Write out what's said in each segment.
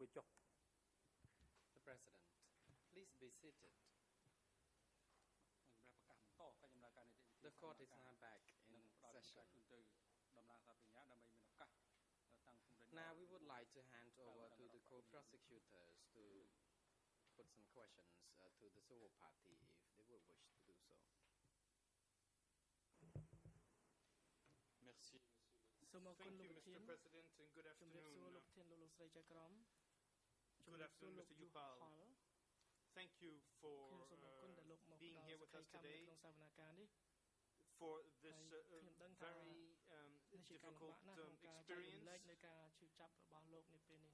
The President, please be seated. The court is now back in session. Now we would like to hand over to the co-prosecutors to put some questions to the civil party if they would wish to do so. Merci. Thank you, Mr. President, and good afternoon. Good afternoon, Mr. Yupal. Thank you for being here with us today for this very difficult experience,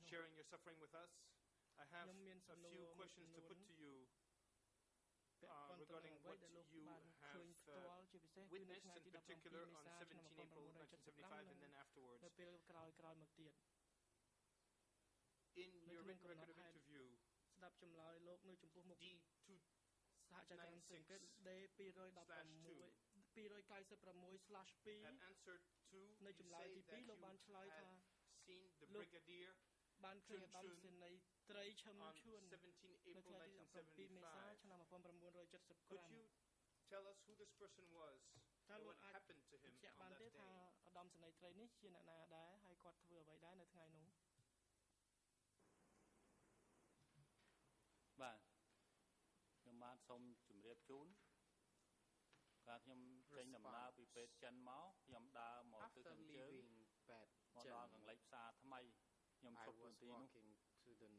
sharing your suffering with us. I have a few questions to put to you regarding what you have witnessed, in particular on 17 April 1975 and then afterwards. In your written record of interview, D296/2 at answer 2, you say that you had seen the brigadier Chun on 17 April 1975. Could you tell us who this person was and what happened to him on that day? បាទខ្ញុំបាទសូមជម្រាបជូនកាលខ្ញុំចេញដំណើរពីពេទ្យចិនមកខ្ញុំដើរមកទិសខាងជើងមកដល់កន្លែងផ្សារថ្មីខ្ញុំឈប់នៅទី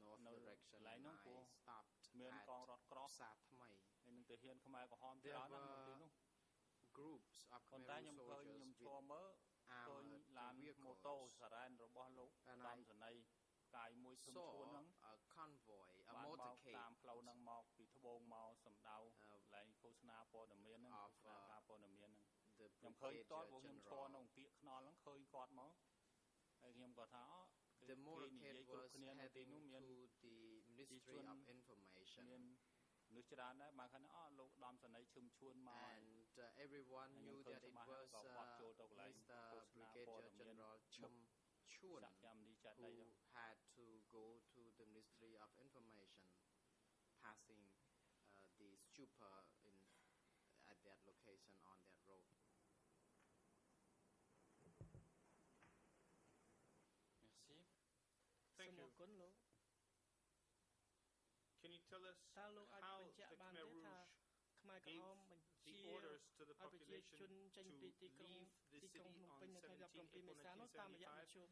នោះនៅកន្លែងនោះព្រោះមានកងរថក្រោះផ្សារថ្មីហើយនឹងទាហានខ្មែរក្រហមច្រើនណាស់នៅទីនោះ groups of ប៉ុន្តែខ្ញុំឃើញខ្ញុំឈរមើលឃើញឡានម៉ូតូសារ៉ែនរបស់លោកតាមសនីកាយមួយធំឈួនហ្នឹង convoy a motorcade តាមផ្លូវហ្នឹងមកពីត្បូងមកសម្ដៅកន្លែងឃោសនាព័ត៌មានហ្នឹងឃោសនាការព័ត៌មានហ្នឹងខ្ញុំឃើញតតពួកខ្ញុំឈរនៅពាក្យខ្នល់ហ្នឹងឃើញគាត់មកហើយខ្ញុំក៏ថាអូ The motorcade was heading to the Ministry of Information and everyone knew that it was Mr. Brigadier General Chum Chun who had to go to the Ministry of Information, passing the stupa at that location on that road. Thank you. Can you tell us how the Khmer Rouge gave the orders to the population to leave the city on 17 April 1975?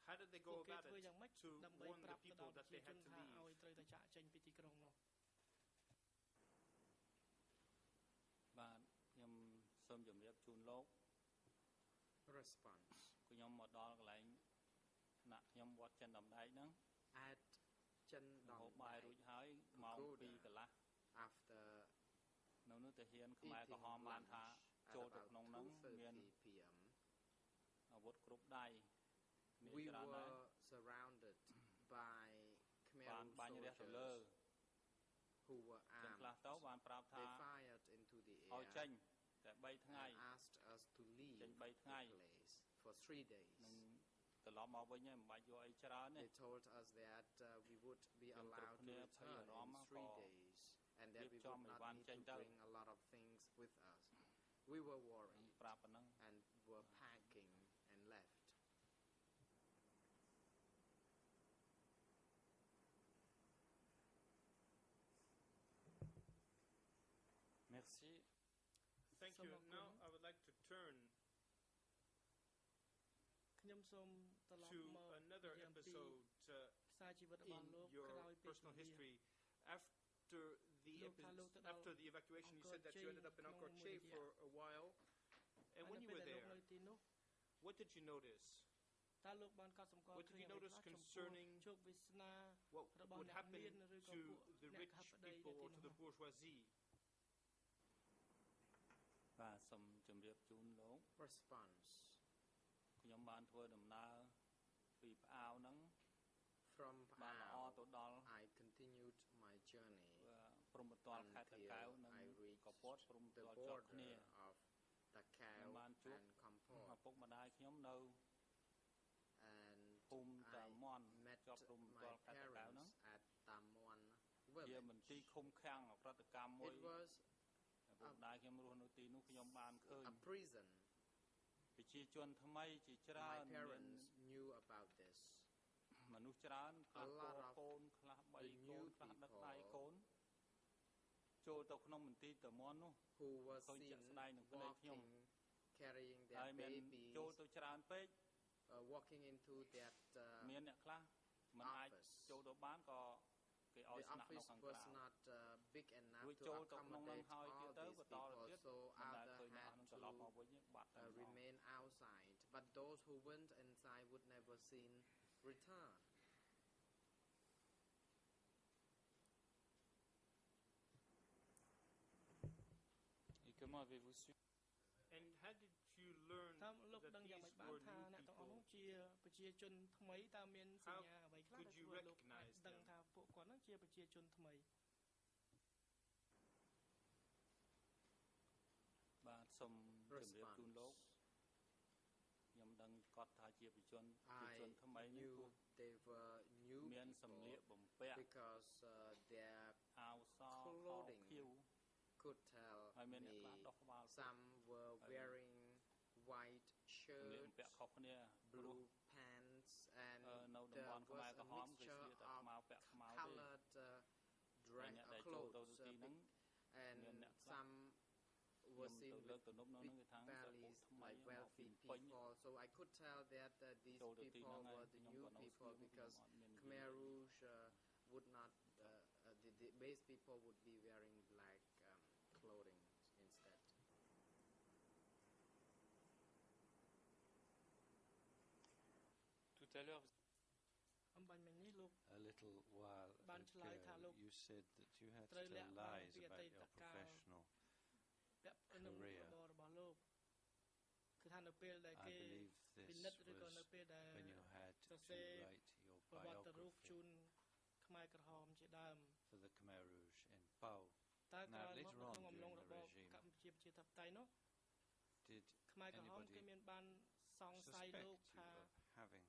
How did they go about it to warn the people that they had to leave? Response. ខ្ញុំមកដល់កន្លែងណាក់ខ្ញុំវត្តចិនដំដែកហ្នឹង at ចិនដំដែក បាយរួចហើយម៉ោង 2 កន្លះ after នៅនោះទាហានខ្មែរក្រហមបានថាចូលទៅក្នុងហ្នឹងមាន PM អាវុធគ្រប់ដៃ we were surrounded by Khmer soldiers who were armed. They fired into the air and asked us to leave the place for 3 days. They told us that we would be allowed to return in 3 days and that we would not need to bring a lot of things with us. We were worried and were packing and left. Merci. Thank you. Now I would like to turn to another episode in your personal history. After the evacuation, you said that you ended up in Ankorche for a while. And when you were there, what did you notice? What did you notice concerning what would happen to the rich people or to the bourgeoisie? Response. ខ្ញុំបានធ្វើដំណើរពីផ្អាវហ្នឹង From Pao, I continued my journey until I reached the border of Takao and Kampot. And I met my parents at Tamuan village. It was a prison. My parents knew about this. A lot of new people who were seen walking, carrying their babies, walking into that office. The office was not big enough to accommodate all these people, so others had to remain outside. But those who went inside would never seen return. And how did you learn that these were new people? How could you recognize them? Response. I knew they were new people because their clothing could tell me. Some were wearing white shirts, blue pants, and there was a mixture of colored clothes, and some were seen with big bellies, like wealthy people. So I could tell that these people were the new people because Khmer Rouge would not, the base people would be wearing black clothing instead. A little while ago, you said that you had to tell lies about your professional career. I believe this was when you had to write your biography for the Khmer Rouge in Pau. Now, later on during the regime, did anybody suspect you of having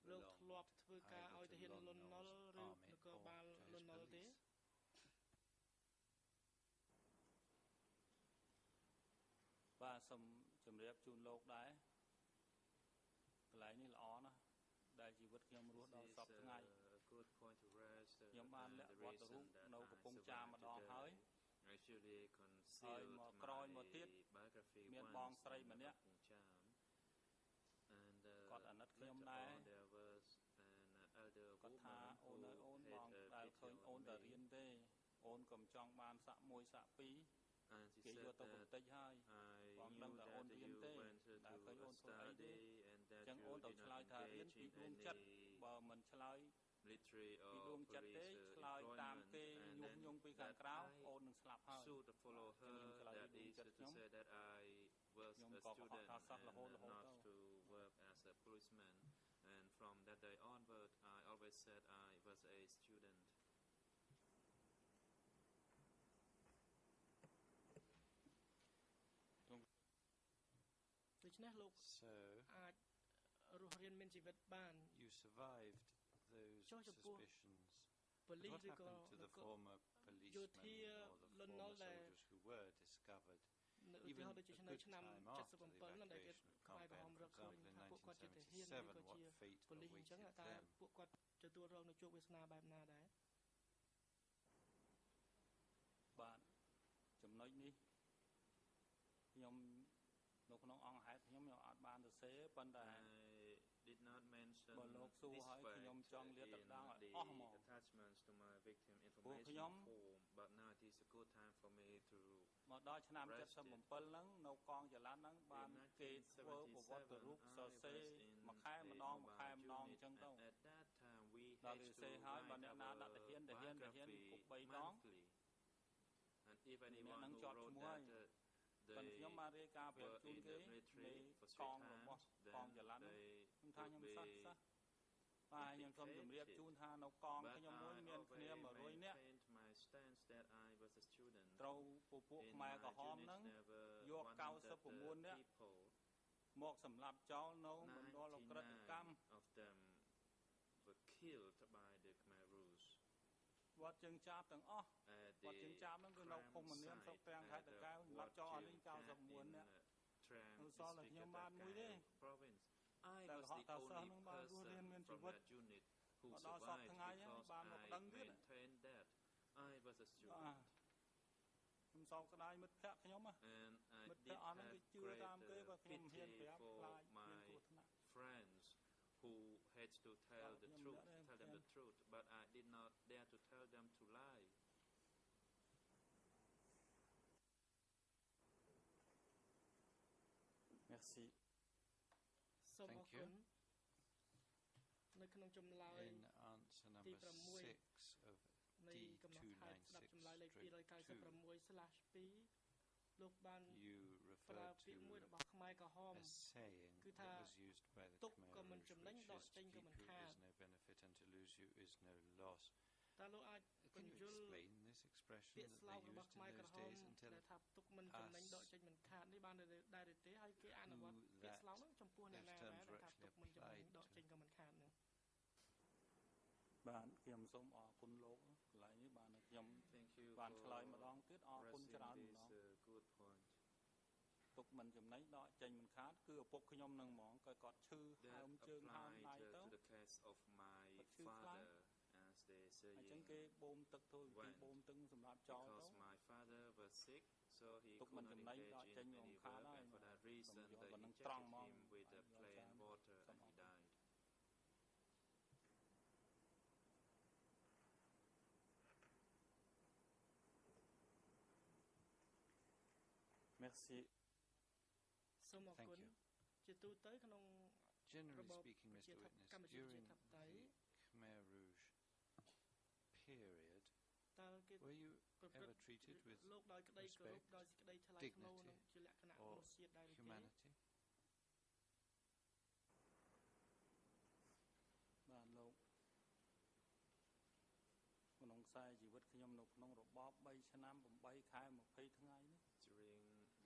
belonged either to Lon Nol's army or to his police? បាទសូមជម្រាបជូនលោកដែរកន្លែងនេះល្អណាស់ដែលជីវិតខ្ញុំរស់ដល់សពថ្ងៃខ្ញុំបានលាក់វត្តរូបនៅកំពង់ចាមម្ដងហើយមកក្រោយមកទៀតមានបងស្រីម្នាក់គាត់អាណិតខ្ញុំដែរគាត់ថាអូនអើយអូនបងដែលឃើញអូនតែរៀនទេអូនក៏មិនចង់បានសាក់មួយសាក់ពីរគេយកទៅបន្តិចហើយបងដឹងតែអូនរៀនទេតែឃើញអូនធ្វើអីទេចឹងអូនទៅឆ្លើយថារៀនពីដួងចិត្តបើមិនឆ្លើយពីដួងចិត្តទេឆ្លើយតាមគេញុះញង់ពីខាងក្រៅអូននឹងស្លាប់ហើយខ្ញុំឆ្លើយពីដួងចិត្តខ្ញុំក៏កុហកថាសោះរហូតទៅ And from that day onward, I always said I was a student. So, you survived those suspicions. What happened to the former policemen or the former soldiers who were discovered? Even a good time after the evacuation of Phnom Penh, for example, in 1977, what fate awaited them? បាទចំណុចនេះខ្ញុំនៅក្នុងអង្គហេតុខ្ញុំអត់បានសរសេរប៉ុន្តែ did not mention បើលោកសួរឲ្យខ្ញុំចង់លាតត្រដាងឲ្យអស់ហ្មង attachments to my victim information form, but now it is a good time for me to មកដល់ឆ្នាំ77ហ្នឹងនៅកងចល័តហ្នឹងបានគេធ្វើប្រវត្តិរូបសរសេរមួយខែម្ដងអញ្ចឹងទៅដល់គេសរសេរហើយបើអ្នកណាដាក់ទាហានពុក3ដង and if anyone who wrote that ប៉ុន្តែខ្ញុំបានរាយការណ៍ប្រាប់ជូនគេនៃកងរបស់កងចល័តខ្ញុំថាខ្ញុំសោះបាទខ្ញុំសូមជម្រាបជូនថានៅកងខ្ញុំមួយមានគ្នា100នាក់ត្រូវពួកខ្មែរក្រហមហ្នឹងយក99នាក់មកសម្លាប់ចោលនៅមណ្ឌលអក្រិតកម្ម What chừng chạp từng ó, what chừng chạp nó cứ nấu không mà niệm sọc tèng khai tự cao, lắp cho anh linh cao sọc muốn nè. Nó so là nhau ban mũi đấy. I was the only person from that unit who survived because I maintained that I was a student. And I did have great pity for my friends who had to tell them the truth, but I did not dare to tell them to lie. Merci. Thank you. In answer number 6 of D296/2, you referred to a saying that was used by the Khmer Rouge, which is to keep you is no benefit and to lose you is no loss. Can you explain this expression that they used in those days and tell us who that terms were actually applied to? បាទខ្ញុំសូមអរគុណលោកកន្លែងនេះបានខ្ញុំបានឆ្លើយម្ដងទៀតអរគុណច្រើនម្ដងទុកមិនចំណេញដកចេញមិនខាតគឺឪពុកខ្ញុំនឹងហ្មងគាត់ឈឺហើមជើងហើមដៃទៅ the case of my father as they say អញ្ចឹងគេបូមទឹកធ្វើពីបូมទឹកសម្រាប់ចោលទៅ because my father was sick so he ទុកមិន couldn't ចំណេញ engage ដកចេញ in មក any ខាត work ហើយ and for that reason they injected him with a plain water and he died. Merci. Thank you. Generally speaking, Mr. Witness, during the Khmer Rouge period, were you ever treated with respect, dignity, or humanity? បាទលោកក្នុងខ្សែជីវិតខ្ញុំនៅក្នុងរបប3ឆ្នាំ8ខែ20ថ្ងៃនេះ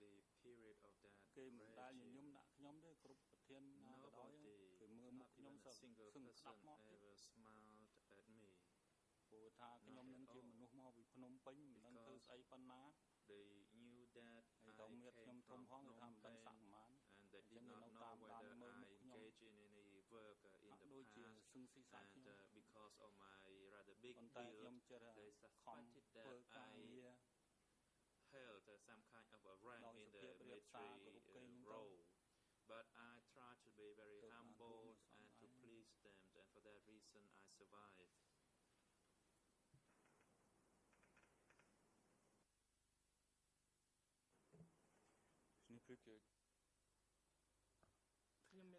During the period of that គេមិនដែលញញឹមដាក់ខ្ញុំទេគ្រប់ប្រធានណាក៏ដោយគេមើលមុខខ្ញុំសឹងស្ដាប់មកទៀត ever smiled at me ព្រោះថាខ្ញុំនឹងជាមនុស្សមកពីភ្នំពេញមិនដឹងធ្វើស្អីប៉ុណ្ណា they knew that I came from Phnom Penh and they did not know whether I engaged in any work in the past and because of my rather big build they suspected that I held some kind of a rank in the military role but I tried to be very humble and to please them and for that reason I survived.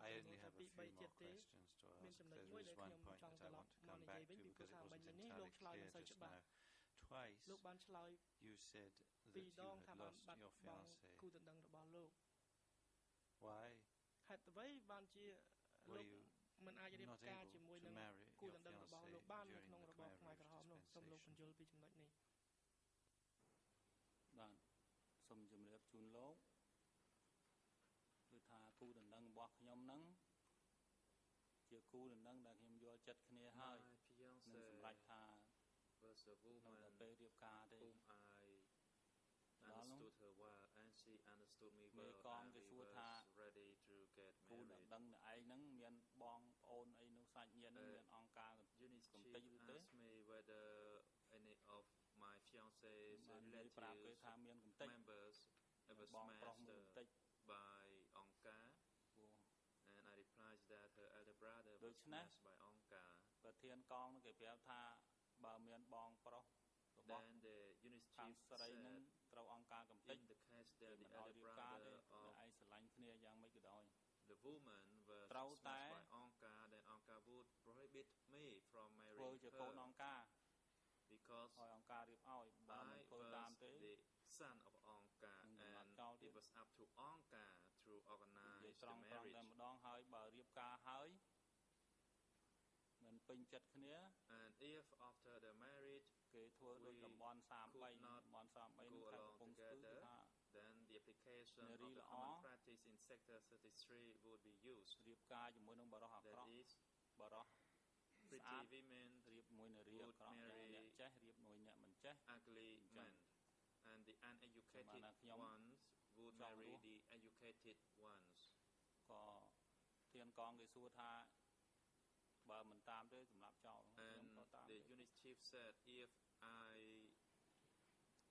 I only have a few more questions to ask. There is one point that I want to come back to because it wasn't entirely clear just now. Twice you said that you had lost your fiancée. Why? Were you not able to marry your fiancée during the Khmer Rouge dispensation? បាទសូមជម្រាបជូនលោកគឺថាគូដណ្ដឹងរបស់ខ្ញុំហ្នឹងជាគូដណ្ដឹងដែលខ្ញុំយល់ចិត្តគ្នាហើយនឹងសម្រេចថា was a woman នៅពេលរៀបការទេ whom I understood her well and she understood me well and we was ready to get គូដ married. ណ្ដឹងឯងហ្នឹងមានបងប្អូនអីនៅសាច់ញាតិហ្នឹងមានអង្គការកំតិចទេ asked me whether any of my fiance's relatives members ever smashed by Angkar and I replied that her elder brother was smashed by Angkar. ប្រធានកងគេប្រាប់ថាបើមានបងប្រុសរបស់ Then the unit ខាង chief ស្រីហ្នឹងត្រូវអង្គការកំតិច in the case that the មិនឲ្យ elder រៀបការទេ brother of ឯងស្រឡាញ់គ្នាយ៉ាងម៉េចក៏ដោយ the woman was Trâu smashed té. by Angkar, then Angkar would prohibit me from ធ្វើ marrying ជាកូន her អង្គការ because ឲ្យអង្គការរៀបឲ្យបើ I មិនធ្វើតាម was ទេ the son of Angkar and it was up to Angkar to និយាយ organize ត្រ the ង់តែ marriage. ម្ដងហើយបើរៀបការហើយមិនពេញចិត្តគ្នា And if after the marriage គេធ្វើដូចតំបន់33តំបន់33 go នោះខេត្ត along កំពង់ស្ពឺគឺ together, ថា then the application of Neri theល្អ common practice in sector 33 would be used. រៀបការជាមួយនឹងបរិសុទ្ធអាក្រ That ក់ is, បរិសុទ្ធ pretty women would marry ugly men, and the uneducated ones would marry the educated ones. And the unit chief said, if I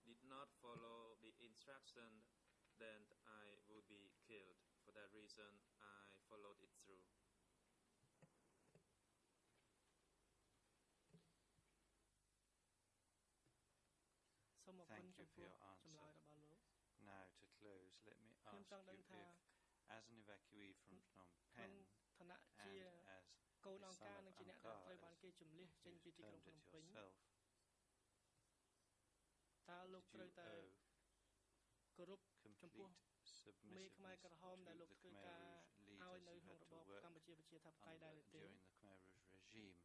did not follow the instruction, then I would be killed. For that reason, I followed it through. Thank you for your answer. Now, to close, let me ask you if, as an evacuee from Phnom Penh and as the son of Angkar, as you've termed it yourself, did you owe complete submissiveness to the Khmer Rouge leaders who had to work during the Khmer Rouge regime?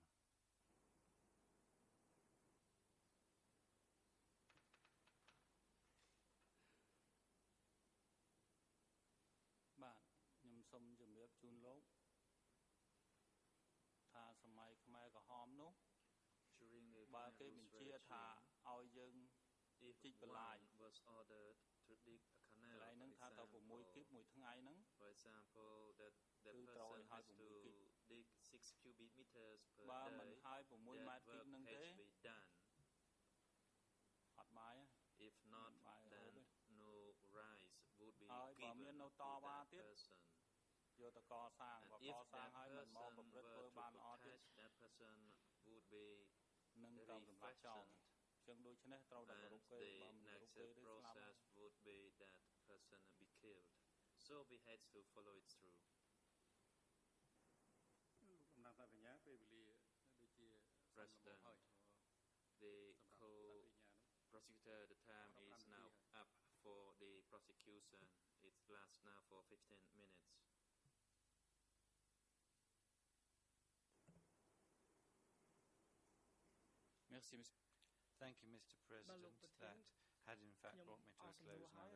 During the Khmer Rouge regime, if one was ordered to dig a canal, for example, that the person has to dig 6 cubic meters per day, that work has to be done. If not, then no rice would be given to that person. And if that person were to protest, that person would be refashioned. And the next process would be that person be killed. So we had to follow it through. President, the co-prosecutor, the time is now up for the prosecution. It lasts now for 15 minutes. Thank you, Mr. President. That had in fact brought me to a close, and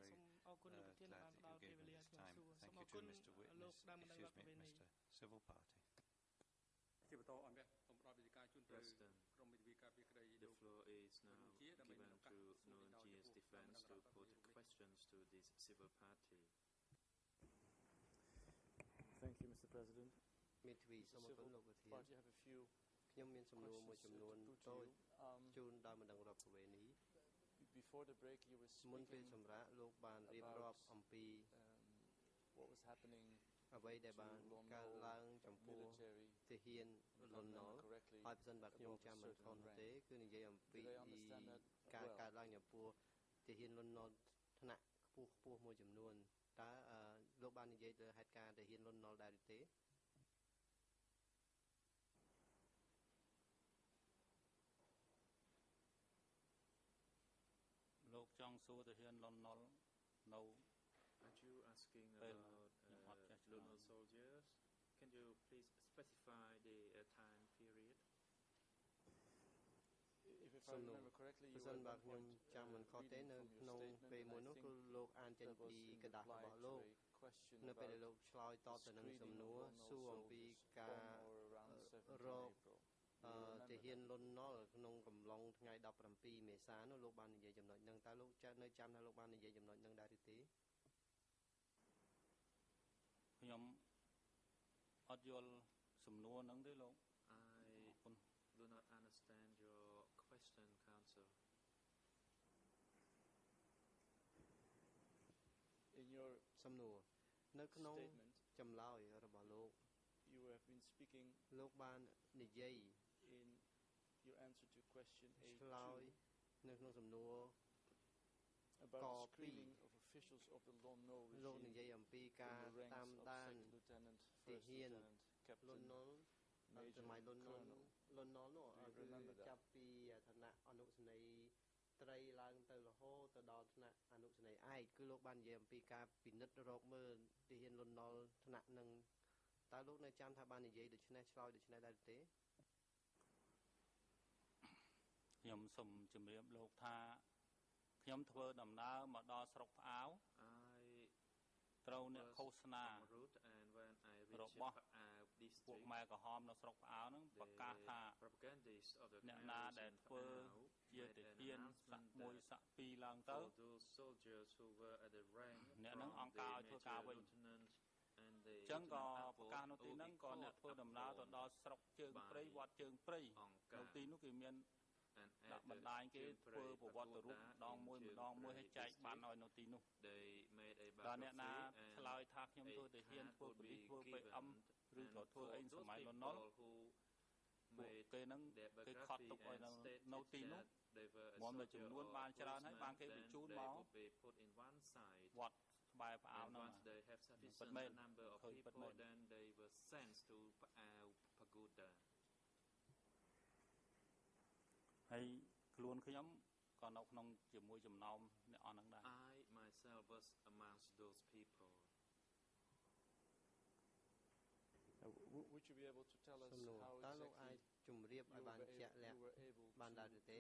I'm very glad that you gave me this time. Thank you to Mr. Witness, Mr. Civil Party. President, the floor is now given to Nunji's defense to put questions to this civil party. Thank you, Mr. President. The civil party have a few questions to you. Before the break, you were speaking about what was happening to Lon Nol military, if I remember correctly, above a certain rank. Did I understand that well? ចង់សួរទាហានលន់នល់នៅ Aren't you asking about Lunal soldiers? Can you please specify the time period? If I remember correctly, you were at one point reading from your statement, and I think that was in reply to a question about the screening of Lon Nol soldiers on or around 7th April. ទាហានលន់នល់ក្នុងកំឡុងថ្ងៃ17មេសានោះលោកបាននិយាយចំណុចហ្នឹងតើលោកនៅចាំថាលោកបាននិយាយចំណុចហ្នឹងដែរឬទេខ្ញុំអត់យល់សំណួរហ្នឹងទេលោក I do not understand your question, counsel. In your សំណួរនៅក្នុងចម្លើយរបស់លោក you have been speaking លោកបាននិយាយ in your answer to question 8 នៅក្នុងសំណួរ about the screening of officials of the Lon Nol regime លោកនិយាយអំពីការតាមដាន lieutenant, ទា first ហាន lieutenant, captain, លន់នល់សម័យលន់នល់នោះគឺចាប់ពីឋានៈអនុសេនីយ៍ត្រីឡើងទៅរហូតទៅដល់ថ្នាក់អនុសេនីយ៍ឯកគឺលោកបាននិយាយអំពីការពិនិត្យរកមើលទាហានលន់នល់ថ្នាក់នឹងតើលោកនៅចាំថាបាននិយាយដូច្នេះឆ្លើយដូច្នេះដែរទេខ្ញុំសូមជម្រាបលោកថាខ្ញុំធ្វើដំណើរមកដល់ស្រុកផ្អាវត្រូវអ្នកឃោសនារបស់ ពួក ម៉ែក្រហម នៅ ស្រុក ផ្អើល ហ្នឹង ប្រកាស ថា អ្នកណា ដែល ធ្វើ ជា ទាហាន សាក់ 1 សាក់ 2 ឡើង ទៅ អ្នក ហ្នឹង អង្គការ ឲ្យ ធ្វើ ការ វិញ ចឹង ក៏ ប្រកាស នៅ ទី ហ្នឹង ក៏ អ្នក ធ្វើ ដំណើរ ទៅ ដល់ ស្រុក ជើង ព្រៃ វត្ត ជើង ព្រៃ នៅ ទី នោះ គេ មាន ដាក់ បណ្ដាញ គេ ធ្វើ ប្រវត្តិរូប ម្ដង មួយ ឲ្យ ចែក បាន ឲ្យ នៅ ទី នោះ ដល់ អ្នក ណា ឆ្លើយ ថា ខ្ញុំ ធ្វើ ទាហាន ធ្វើ ប៉ូលីស ធ្វើ PM ឬ ក៏ ធ្វើ អី សម័យ លន់នល់ ពួក គេ ហ្នឹង គេ ខត់ ទុក ឲ្យ នៅ ទី នោះ មុំ តែ ចំនួន បាន ច្រើន ហើយ បាន គេ បញ្ជូន មក វត្ត ក្បែរ ផ្អើល ហ្នឹង ពិត មែន ឃើញ ពិត មែន ហើយ ខ្លួន ខ្ញុំ ក៏ នៅ ក្នុង ជាមួយ ចំណោម អ្នក អស់ ហ្នឹង ដែរ I myself was amongst those people. Would you be able to tell us how តើ លោក អាច ជម្រាប ឲ្យ បាន ជាក់លាក់ បាន ដែរ ទេ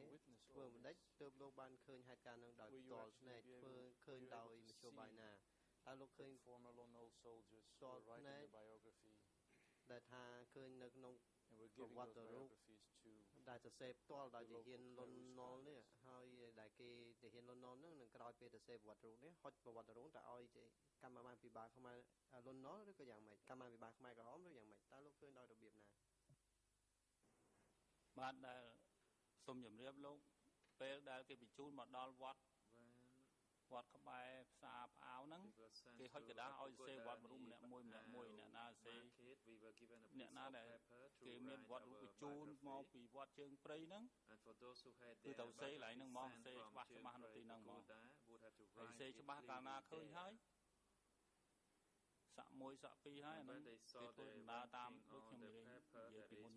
ធ្វើ មិនដេច ទើប លោក បាន ឃើញ ហេតុការណ៍ ហ្នឹង ដោយ ផ្ទាល់ ភ្នែក ធ្វើ ឃើញ ដោយ មធ្យោបាយ ណា តើ លោក ឃើញ former Lone Nol soldiers ផ្ទាល់ ភ្នែក biography ដែល ថា ឃើញ នៅ ក្នុង ប្រវត្តិរូប ដែល សរសេរ ផ្ទាល់ ដោយ ទាហាន លន់នល់ នេះ ហើយ ដែល គេ ទាហាន លន់នល់ ហ្នឹង នឹង ក្រោយ ពេល សរសេរ ប្រវត្តិរូប នេះ ហុច ប្រវត្តិរូប ទៅ ឲ្យ កម្មាភិបាល ខ្មែរ លន់នល់ ឬ ក៏ យ៉ាងម៉េច កម្មាភិបាល ខ្មែរ ក្រហម ឬ យ៉ាងម៉េច តើ លោក ឃើញ ដោយ របៀប ណា បាទ ដែល សូម ជម្រាប លោក ពេល ដែល គេ បញ្ជូន មក ដល់ វត្ត វត្ត ក្បែរ ផ្សារ ផ្អើល ហ្នឹង គេ ហុច កដាស់ ឲ្យ សរសេរ វត្ត រូប ម្នាក់ មួយ អ្នក ណា សរសេរ អ្នក ណា ដែល គេ មាន វត្ត រូប បញ្ជូន មក ពី វត្ត ជើង ព្រៃ ហ្នឹង គឺ ទៅ សរសេរ កន្លែង ហ្នឹង មក សរសេរ ច្បាស់ នៅ ទី ហ្នឹង មក ហើយ សរសេរ ច្បាស់ កាល ណា ឃើញ ហើយ សាក់ 1 សាក់ 2 ហើយ អាហ្នឹង គេ ធ្វើ ដំណើរ តាម ដូច ខ្ញុំ និយាយ ពី មុន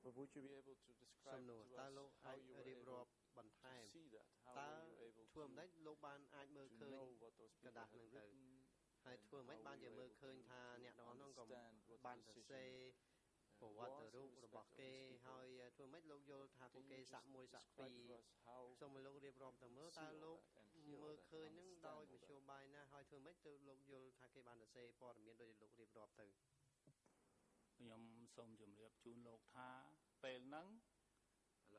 But would you be able to describe to us how you were able to see that? How were you able to ធ្វើ មិនដេច លោក បាន អាច មើល ឃើញ know what those ក people ដាស់ had ហ្នឹង ទៅ written? ហើយ ធ្វើ មិន បាន ជា មើល ឃើញ ថា អ្នក ទាំង អស់ ហ្នឹង ក៏ បាន សរសេរ ប្រវត្តិរូប របស់ គេ ហើយ ធ្វើ មិន លោក យល់ ថា ពួក គេ សាក់ 1 សាក់ 2 សូម ឲ្យ លោក រៀបរាប់ ទៅ មើល តើ លោក មើល ឃើញ ហ្នឹង ដោយ មធ្យោបាយ ណា ហើយ ធ្វើ មិន ទៅ លោក យល់ ថា គេ បាន សរសេរ ព័ត៌មាន ដូច លោក រៀបរាប់ ទៅ ខ្ញុំ សូម ជម្រាប ជូន លោក ថា ពេល ហ្នឹង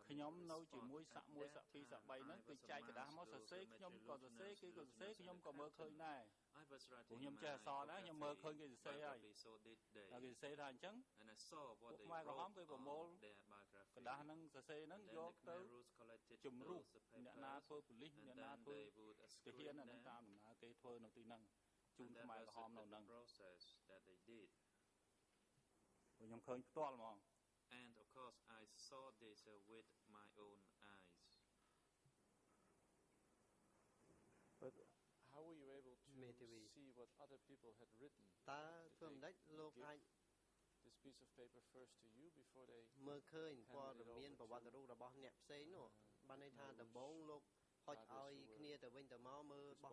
ខ្ញុំ នៅ ជាមួយ សាក់ 1 សាក់ 2 សាក់ 3 ហ្នឹង គឺ ចែក កដាស់ មក សរសេរ ខ្ញុំ ក៏ សរសេរ គេ ក៏ សរសេរ ខ្ញុំ ក៏ មើល ឃើញ ដែរ ព្រោះ ខ្ញុំ ចេះ អក្សរ ដែរ ខ្ញុំ មើល ឃើញ គេ សរសេរ ហើយ ហើយ គេ សរសេរ ថា អញ្ចឹង ពួក ខ្មែរ ក្រហម គេ ប្រមូល កដាស់ ហ្នឹង សរសេរ ហ្នឹង យក ទៅ ជំរុះ អ្នក ណា ធ្វើ ប៉ូលីស អ្នក ណា ធ្វើ ទាហាន អាហ្នឹង តាម ដំណើរ គេ ធ្វើ នៅ ទី ហ្នឹង ជូន ខ្មែរ ក្រហម នៅ ហ្នឹង ខ្ញុំ ឃើញ ផ្ទាល់ ហ្មង And of course, I saw this with my own eyes. But how were you able to see what other people had written? តើ ធ្វើ មិនដេច លោក អាច this piece of paper first to you before they មើល ឃើញ ព័ត៌មាន ប្រវត្តិរូប របស់ អ្នក ផ្សេង នោះ បាន ន័យ ថា ដំបូង លោក ហុច ឲ្យ គ្នា ទៅ វិញ ទៅ មក មើល ប្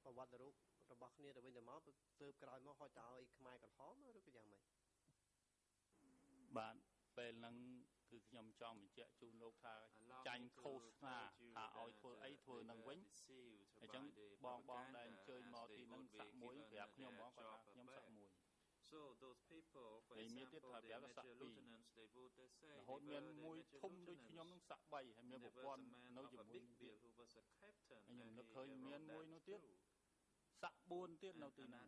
រវត្តិរូប របស់ គ្នា ទៅ វិញ ទៅ មក ទើប ក្រោយ មក ហុច ទៅ ឲ្យ ខ្មែរ ក្រហម ឬ ក៏ យ៉ាងម៉េច បាទ ពេល ហ្នឹង គឺ ខ្ញុំ ចង់ បញ្ជាក់ ជូន លោក ថា ចាញ់ ឃោសនា ថា ឲ្យ ធ្វើ អី ធ្វើ នឹង វិញ អញ្ចឹង បង ដែល អញ្ជើញ មក ទី ហ្នឹង សាក់ 1 ប្រាប់ ខ្ញុំ ហ្មង គាត់ ថា ខ្ញុំ សាក់ 1 So those people, for example, the major lieutenants, they would say រហូត មាន មួយ ធំ ដូច ខ្ញុំ នឹង សាក់ 3 ហើយ មាន ប្រព័ន្ធ នៅ ជាមួយ Bill who was a captain, ខ្ញុំ នឹក ឃើញ មាន មួយ នោះ ទៀត សាក់ 4 ទៀត នៅ ទី ហ្នឹង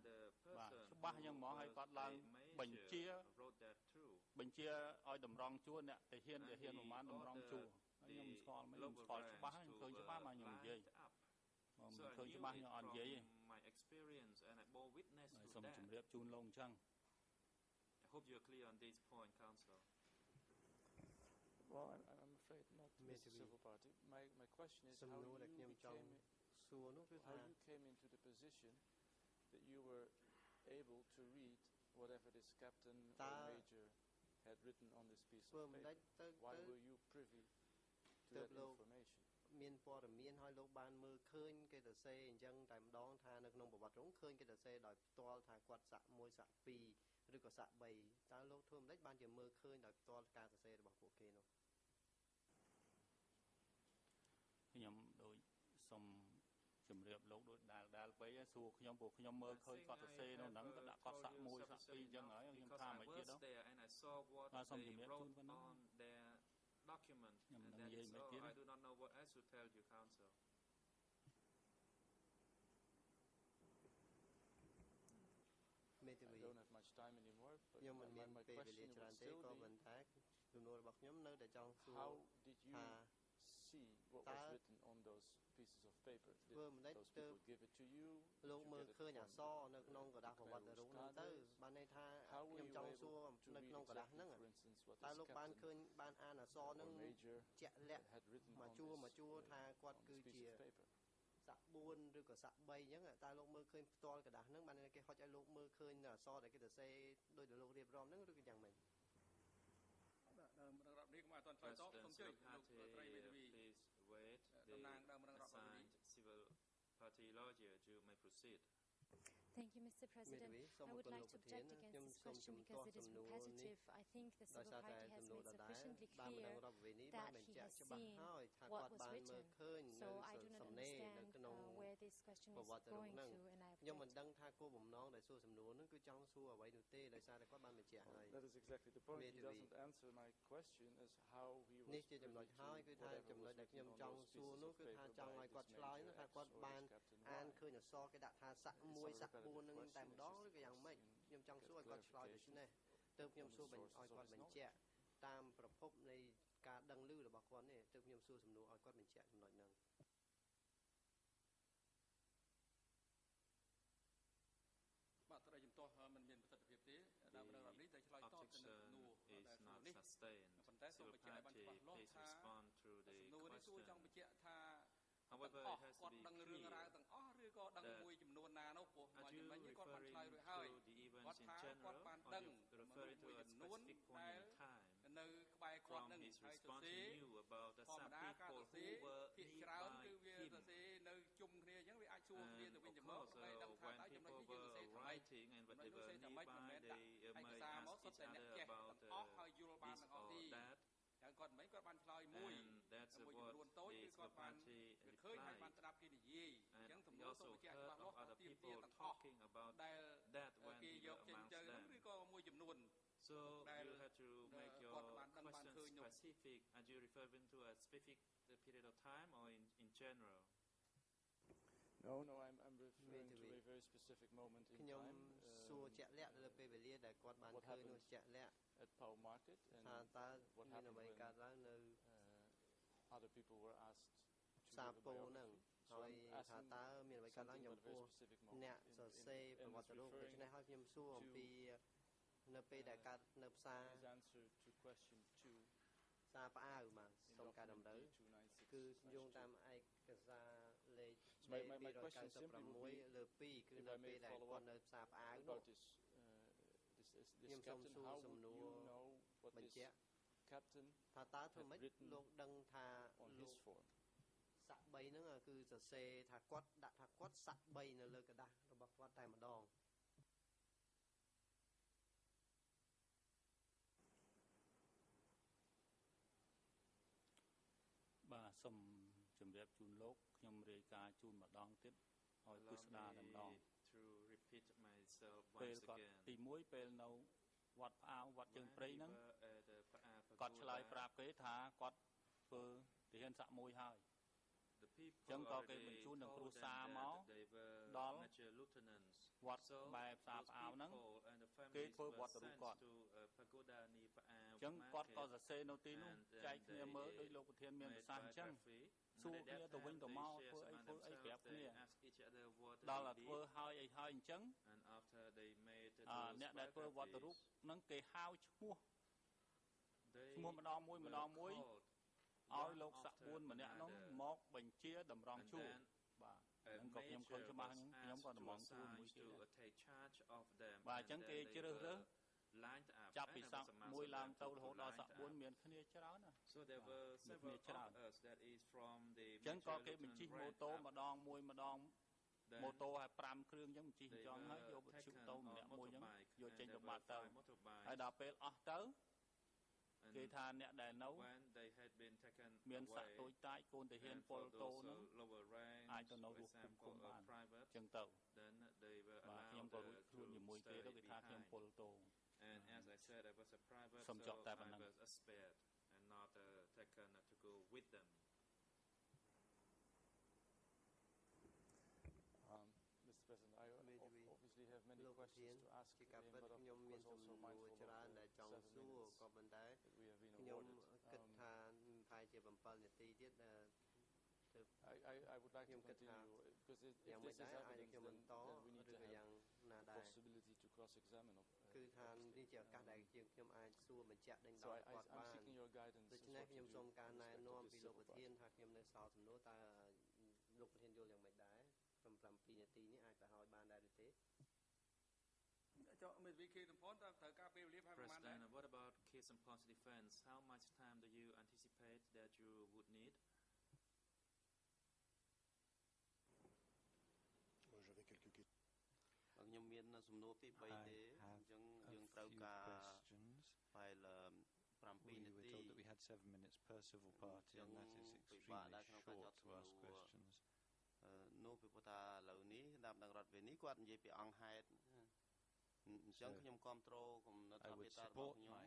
បាទ ច្បាស់ យ៉ាង ហ្មង ហើយ គាត់ ឡើង បញ្ជា បញ្ជា ឲ្យ តម្រង់ ជួរ អ្នក ទាហាន ប្រមាណ តម្រង់ ជួរ ហើយ ខ្ញុំ ស្គាល់ មិន ខ្ញុំ ស្គាល់ ច្បាស់ ហើយ ខ្ញុំ ឃើញ ច្បាស់ មក ខ្ញុំ និយាយ ខ្ញុំ ឃើញ ច្បាស់ ខ្ញុំ អត់ និយាយ ទេ សូម ជម្រាប ជូន លោក អញ្ចឹង I hope you're clear on this point, Council. Well, I'm afraid not, Mr. Civil Party. My question is how you came into the position that you were able to read whatever this captain or major had written on this piece of paper. Why were you privy to that information? មាន ព័ត៌មាន ឲ្យ លោក បាន មើល ឃើញ គេ សរសេរ អញ្ចឹង តែ ម្ដង ថា នៅ ក្នុង ប្រវត្តិ ឃើញ គេ សរសេរ ដោយ ផ្ទាល់ ថា គាត់ សាក់ 1 សាក់ 2 ឬ ក៏ សាក់ 3 តើ លោក ធ្វើ មិនដេច បាន ជា មើល ឃើញ ដោយ ផ្ទាល់ ការ សរសេរ របស់ ពួក គេ នោះ ខ្ញុំ ដូច ស សូមជម្រាបលោកដូចដែលពេកសួរខ្ញុំព្រោះខ្ញុំមើលឃើញគាត់សរសេរនៅហ្នឹងក៏ដាក់គាត់សាក់មួយសាក់ពីរអញ្ចឹងហើយខ្ញុំថាមិនទៀតដល់បាទសូមជម្រាបជូនប៉ុណ្ណឹងdocument and that is all. I do not know what else to tell you, counsel. I don't have much time anymore, but my question would still be, how did you see what was written on those pieces of paper? Did those people give it to you? Did you get it from the How were you able to read exactly, for instance, what this captain or major had written on this piece of paper? សាក់4ឬក៏សាក់3អញ្ចឹងតើលោកមើលឃើញផ្ទាល់กระดาษហ្នឹងបានគេហុចឲ្យលោកមើលឃើញអក្សរដែលគេសរសេរដោយដែលលោករៀបរាប់ហ្នឹងឬក៏យ៉ាងម៉េចបាទដើមរងរដ្ឋនេះខ្ញុំអត់ទាន់ឆ្លើយតបសូមជួយលោកត្រីមេធាវីតំណាងដើមរងរដ្ឋនេះ Civil Party Lawyer, you may proceed. Thank you, Mr. President. I would like to object against this question because it is repetitive. I think the civil party has made sufficiently clear that he has seen what was written. So I do not understand where this question is going to, and I object. ខ្ញុំមិនដឹងថាគោលបំណងដែលសួរសំណួរហ្នឹងគឺចង់សួរអ្វីនោះទេដោយសារតែគាត់បានបញ្ជាក់ហើយ That is exactly the point. He doesn't answer my question as how he was នេះជាចំណុចហើយគឺថាចំណុចដែលខ្ញុំចង់សួរនោះគឺថាចង់ឲ្យគាត់ឆ្លើយថាគាត់បានអានឃើញអក្សរគេដាក់ថាសាក់1សាក់4ហ្នឹងតែម្ដងឬក៏យ៉ាងម៉េចខ្ញុំចង់សួរឲ្យគាត់ឆ្លើយដូច្នេះទើបខ្ញុំសួរឲ្យគាត់បញ្ជាក់តាមប្រភពនៃការដឹងឮរបស់គាត់នេះទើបខ្ញុំសួរសំណួរឲ្យគាត់បញ្ជាក់ចំណុចហ្នឹងបាទត្រូវជំទាស់មិនមានប្រសិទ្ធភាពទេដើមរងរដ្ឋនេះតែឆ្លើយតបទៅនឹងសំណួរដែលសួរនេះប៉ុន្តែសូមបញ្ជាក់ឲ្យបានច្បាស់លាស់ថាសំណួរនេះសួរចង់បញ្ជាក់ថាHowever,គាត់ដឹងរឿងរ៉ាវទាំងអស់ឬក៏ដឹងមួយចំនួនណានោះព្រោះមកចំណេញគាត់បានឆ្លើយរួចហើយគាត់ថាគាត់បានដឹងមួយចំនួនដែលនៅក្បែរគាត់នឹងហើយសរសេរធម្មតាការសរសេរភាគច្រើនគឺវាសរសេរនៅជុំគ្នាអញ្ចឹងវាអាចសួរគ្នាទៅវិញទៅមកដើម្បីដឹងថាតើចំណុចនេះយើងសរសេរថាម៉េចចំណុចនោះសរសេរថាម៉េចមិនមែនដាក់ឯកសារមកសុទ្ធតែអ្នកចេះទាំងអស់ហើយយល់បានទាំងអស់ទីយ៉ាងគាត់មិនគាត់បានឆ្លើយមួយចំនួនតូចគឺគាត់បានឃើញហើយបានស្ដាប់គេនិយាយអញ្ចឹងទំនួលសូមបញ្ជាក់ច្បាស់លាស់ថាទៀមទាទាំងអស់ដែលគេយកចេញទៅហ្នឹងឬក៏មួយចំនួន So you have to make your question specific. Are you referring to a specific period of time or in general? No, I'm referring to a very specific moment in time. សួរជាក់លាក់លើពេលវេលាដែលគាត់បានឃើញនោះជាក់លាក់ at Pau Market and what happened when other people were asked to សាពោហ្នឹងហើយថាតើមានអ្វីកើតឡើងចំពោះអ្នកសរសេរប្រវត្តិរូបដូច្នេះហើយខ្ញុំសួរអំពីនៅពេលដែលកើតនៅផ្សារសារផ្អាវបាទសូមការតម្រូវគឺយោងតាមឯកសារលេខ296លើ2គឺនៅពេលដែលគាត់នៅផ្សារផ្អាវនោះខ្ញុំសូមសួរសំណួរបញ្ជាក់ថាតើធ្វើម៉េចលោកដឹងថាលោកសាក់3ហ្នឹងគឺសរសេរថាគាត់ដាក់ថាគាត់សាក់3នៅលើกระดาษរបស់គាត់តែម្ដងបាទសូមជម្រាបជូនលោកខ្ញុំរាយការណ៍ជូនម្ដងទៀតឲ្យពិស្ដារតែម្ដងពេលគាត់ទី1ពេលនៅវត្តផ្អាវវត្តជើងព្រៃហ្នឹងគាត់ឆ្លើយប្រាប់គេថាគាត់ធ្វើទាហានសាក់មួយហើយចឹងក៏គេបញ្ជូននឹងគ្រូសាមកដល់វត្តបែបផ្សារផ្អាវហ្នឹងគេធ្វើវត្តរូបគាត់ចឹងគាត់ក៏សរសេរនៅទីនោះចែកគ្នាមើលដោយលោកប្រធានមានប្រសាសន៍អញ្ចឹងសួរគ្នាទៅវិញទៅមកធ្វើអីប្រាប់គ្នាដល់តែធ្វើហើយអីហើយអញ្ចឹងអ្នកដែលធ្វើវត្តរូបហ្នឹងគេហៅឈ្មោះម្ដងមួយឲ្យលោកសាក់4ម្នាក់នោះមកបញ្ជាតម្រង់ជួរបាទហ្នឹងក៏ខ្ញុំឃើញច្បាស់ខ្ញុំក៏តម្រង់ជួរមួយទៀតបាទអញ្ចឹងគេជ្រើសរើសចាប់ពីសាក់1ឡើងទៅរហូតដល់សាក់4មានគ្នាច្រើនណា So there were several of us that is from the អញ្ចឹងក៏គេបញ្ជិះម៉ូតូម្ដងម៉ូតូឲ្យ5គ្រឿងអញ្ចឹងបញ្ជិះចង់ហើយយកវិទ្យុទៅម្នាក់មួយអញ្ចឹងយកចេញទៅបាត់ទៅហើយដល់ពេលអស់ទៅ គេថាអ្នកដែលនៅ when they had been taken មានសាក់ away តូចតាចកូនទាហាន and ពល for តូ those ហ្នឹង lower ranks អាចទៅនៅ for រស់គុំ example បាន private ចឹងទៅ then they were បាទខ្ញុំ allowed ក៏រួចខ្លួន to ជាមួយគេ stay ទៅគេថាខ្ញុំ behind ពលតូ and as I said I was a private សុំ so ចប់តែប៉ុ I ណ្ណឹង was spared and not taken to go with them Mr. President, I obviously have many questions to ask him, but of ខ្ញុំមាន course សំ also ណួរ mindful ច្រើន of ដែល the ចង់ 7 សួរ minutes ក៏ប៉ុន្តែ that we have been ខ្ញុំ awarded. គិតថាប្រហែលជា7នាទីទៀតទើប I would like to continue because if this is evidence, then we need to have the possibility to cross-examine. គឺថានេះជាឱកាសដែលខ្ញុំអាចសួរបញ្ជាក់ដេញ So ដោលគាត់បាន I'm seeking your guidance. ដូច្នេះខ្ញុំសូមការណែនាំពីលោកប្រធានថាខ្ញុំនៅសល់សំណួរតើលោកប្រធានយល់យ៉ាងម៉េចដែរក្នុង7នាទីនេះអាចទៅឲ្យបានដែរឬទេ President, what about case and points defense? How much time do you anticipate that you would need? J'avais quelques questions. ខ្ញុំមានសំណួរពី3ទេអញ្ចឹងយើងត្រូវការផែល7 We នា were ទី told that we had 7 minutes per civil party, and that is extremely short to ask questions. នោះពីព្រោះថាឥឡូវនេះតាមដល់រដ្ឋវិនីគាត់និយាយពីអង្គហេតុអញ្ចឹងខ្ញុំគ្រប់គ្រងគំនិតថាវាតារបស់ខ្ញុំ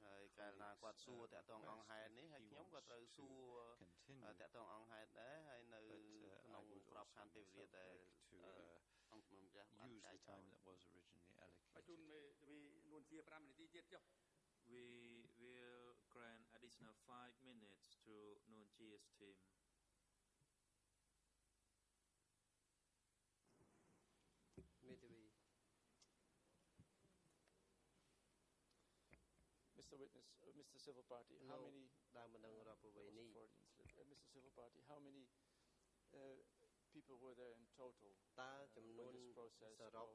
ហើយកាលណាគាត់សួរតាក់ទងអង្គហេតុនេះហើយខ្ញុំក៏ត្រូវសួរតាក់ទងអង្គហេតុដែរហើយនៅក្នុងក្របខ័ណ្ឌពេលវេលាដែលអង្គជំនុំម្ចាស់បាន Use the time that was originally allocated. We will grant additional 5 minutes to Nunji's team. Mr. Witness, Mr. Civil Party, how many Mr. Civil Party, how many people were there in total when this process of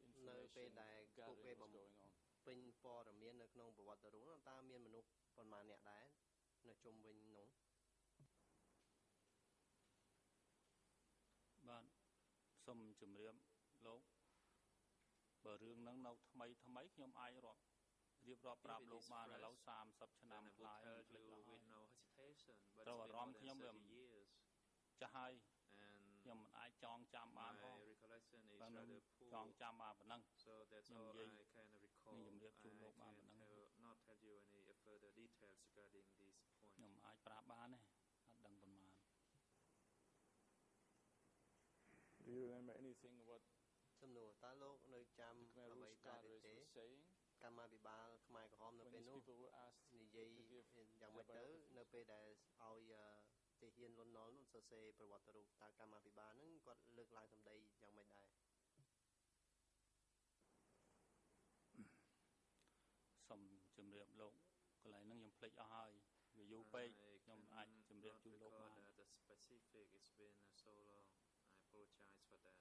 information gathering was going on? ពេញព័ត៌មាននៅក្នុងប្រវត្តិរូបតើមានមនុស្សប៉ុន្មានអ្នកដែរនៅជុំវិញនោះ បាទសូមជម្រាបលោកបើរឿងហ្នឹងនៅថ្មីខ្ញុំអាចរៀបរាប់ប្រាប់លោកបានឥឡូវ30ឆ្នាំខ្លាយភ្លេចអស់ហើយត្រូវអារម្មណ៍ខ្ញុំវាចាស់ហើយខ្ញុំមិនអាចចងចាំបានផងបើនឹងចងចាំបានប៉ុណ្ណឹងខ្ញុំនិយាយខ្ញុំជម្រាបជូនលោកបានប៉ុណ្ណឹងខ្ញុំអាចប្រាប់បានទេអត់ដឹងប៉ុន្មាន Do you remember anything what សំណួរតើលោកនៅចាំអ្វីដែរទេកម្មាភិបាលខ្មែរក្រហមនៅពេលនោះនិយាយយ៉ាងម៉េចទៅនៅពេលដែលឲ្យទាហានលន់នល់នោះសរសេរប្រវត្តិរូបតើកម្មាភិបាលហ្នឹងគាត់លើកឡើងសម្ដីយ៉ាងម៉េចដែរសូមជម្រាបលោកកន្លែងហ្នឹងខ្ញុំភ្លេចអស់ហើយវាយូរពេកខ្ញុំអាចជម្រាបជូនលោកបាន The specific it's been so long I apologize for that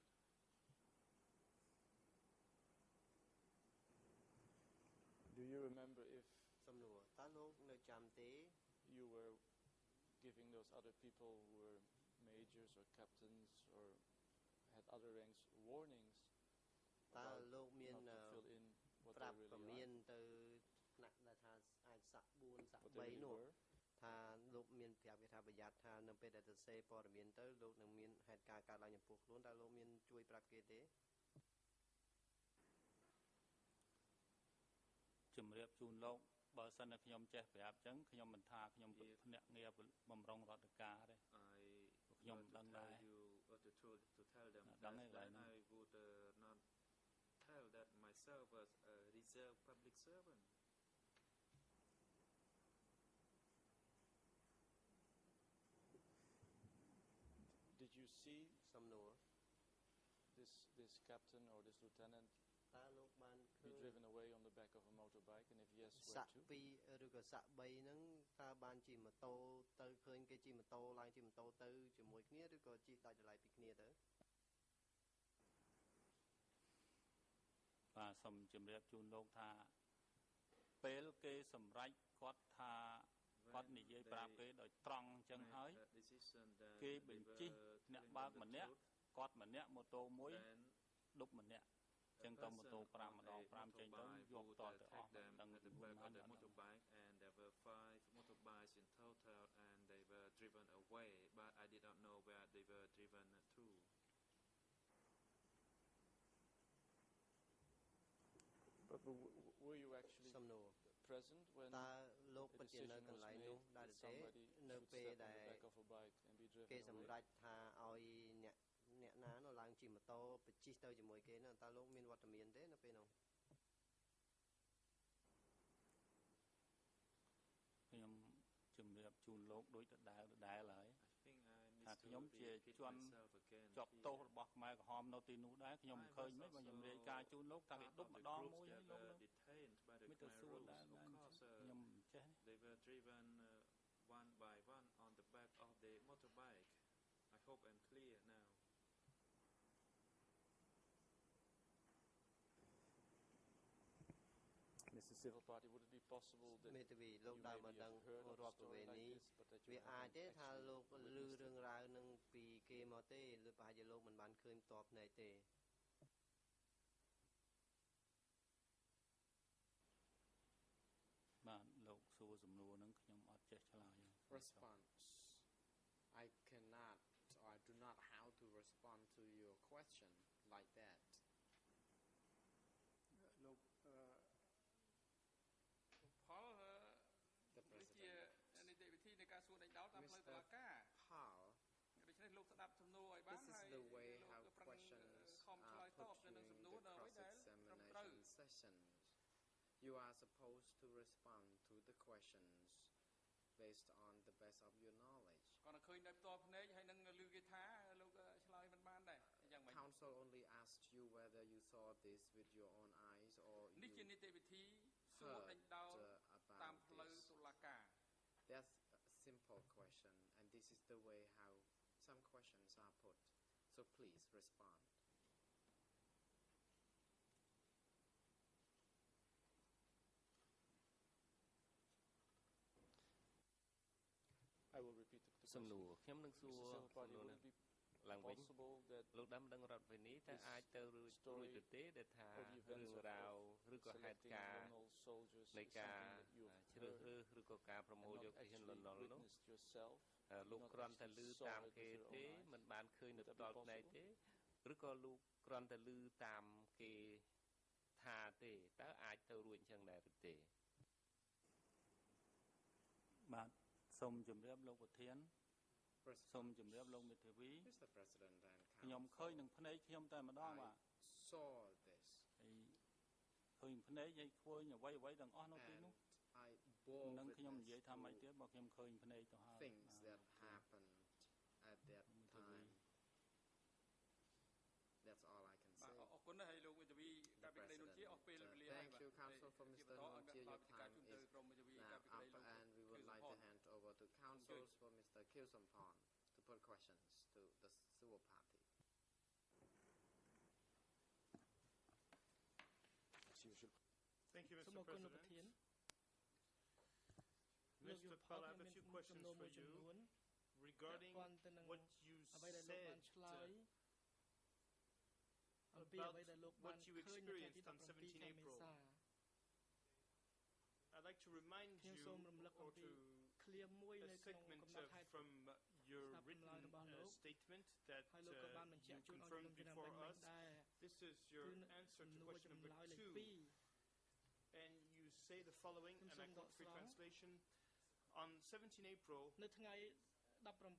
Do you remember if សំណួរតើលោកនៅចាំទេ you were giving those other people who were majors or captains or had other ranks warnings តើលោកមាន fill in what ប្រាប់ they ព really មាន are ទៅថ្នាក់ដែលថាអាចសាក់4សាក់3នោះថាលោកមានប្រាប់គេថាប្រយ័ត្នថានៅពេលដែលសរសេរព័ត៌មានទៅលោកនឹងមានហេតុការណ៍កើតឡើងចំពោះខ្លួនតើលោកមានជួយប្រាប់គេទេ ជម្រាបជូនលោកបើសិនតែខ្ញុំចេះប្រាប់ចឹងខ្ញុំមិនថាខ្ញុំភ្នាក់ងារបំរុងរដ្ឋការទេខ្ញុំដឹងដែរ to tell them that I would not tell that myself as a reserved public servant Did you see សំណួរ this captain or this lieutenant តើលោកបាន be driven away on the back of a motorbike and if yes សាក់ where to 2ឬក៏សាក់3ហ្នឹងតើបានជិះម៉ូតូទៅឃើញគេជិះម៉ូតូឡើងជិះម៉ូតូទៅជាមួយគ្នាឬក៏ជិះដាច់ដライពីគ្នាទៅ បាទសូមជម្រាបជូនលោកថាពេលគេសម្រេចគាត់ថាគាត់និយាយប្រាប់គេដោយត្រង់អញ្ចឹងហើយគេបញ្ជិះអ្នកបើកម្នាក់គាត់ម្នាក់ម៉ូតូមួយដប់ម្នាក់ ចឹងតម៉ូតូ5 ម្ដង 5 ចេញទៅយកតទៅអស់មិនដឹង at the back of the motorbike, and there were 5 motorbikes in total, and they were driven away, but I did not know where they were driven to. But were you actually present when the decision was made that somebody should step on the back of a bike and be driven away? គេសម្រេចថាឲ្យអ្នកណានោះឡើងជិះម៉ូតូជិះទៅជាមួយគេនោះតើលោកមានវត្តមានទេនៅពេលនោះ ខ្ញុំជំរាបជូនលោកដូចដដែលហើយ ថាខ្ញុំជាជនជាប់ទោសរបស់ខ្មែរក្រហមនៅទីនោះដែរខ្ញុំឃើញមិនបើខ្ញុំរាយការណ៍ជូនលោកថាគេដុតម្ដងមួយឲ្យលោកមិនទៅសួរដែរខ្ញុំចេះ They were driven one by one on the back of the motorbike. I hope I'm clear now. Mr. Civil Party, would it be possible that មេធាវីលោកដើរមកដឹងរាប់ប្រវេណនេះវាអាចទេថាលោកឮរឿងរ៉ាវនឹងពីគេមកទេឬប្រហែលជាលោកមិនបានឃើញផ្ទាល់ភ្នែកទេ បាទលោកសួរសំណួរហ្នឹងខ្ញុំអត់ចេះឆ្លើយ Response I cannot or I do not how to respond to your question like that លោក The President Mr. Paul This is the way how questions are put during the cross-examination sessions. You are supposed to respond to the questions based on the best of your knowledge. Counsel only asked you whether you saw this with your own eyes or you heard about this. That's a simple question, and this is the way how some questions are put. So please respond. I will repeat the question. សំណួរខ្ញុំនឹងសួរឡើងវិញលោកដើមដឹងរដ្ឋវិនីថាអាចទៅរួចទៅទេដែលថារឿងរ៉ាវឬក៏ហេតុការណ៍នៃការជ្រើសរើសឬក៏ការប្រមូលយកធានលន់នល់នោះលោកគ្រាន់តែឮតាមគេទេមិនបានឃើញនៅផ្ទាល់ភ្នែកទេឬក៏លោកគ្រាន់តែឮតាមគេថាទេតើអាចទៅរួចអញ្ចឹងដែរឬទេបាទសូមជម្រាបលោកប្រធានសូមជម្រាបលោកមេធាវីខ្ញុំឃើញនឹងភ្នែកខ្ញុំតែម្ដងបាទ saw this ឃើញភ្នែកហើយធ្វើអ្វីទាំងអស់នៅទីនោះនឹងខ្ញុំនិយាយថាម៉េចទៀតបើខ្ញុំឃើញភ្នែកទៅហើយ things that happened at that time That's all I can say. Thank you, Counsel, for Mr. Nuntia. Your time is now up, and we would like to hand over to counsels for Mr. Kilsompon to put questions to the civil party. Thank you, Mr. President. Mr. Pal, I have a few questions for you regarding what you said about what you experienced on 17 April. I'd like to remind you or to a segment from your written statement that you confirmed before us. This is your answer to question number 2. And you say the following, and I quote free translation. On 17 April, I was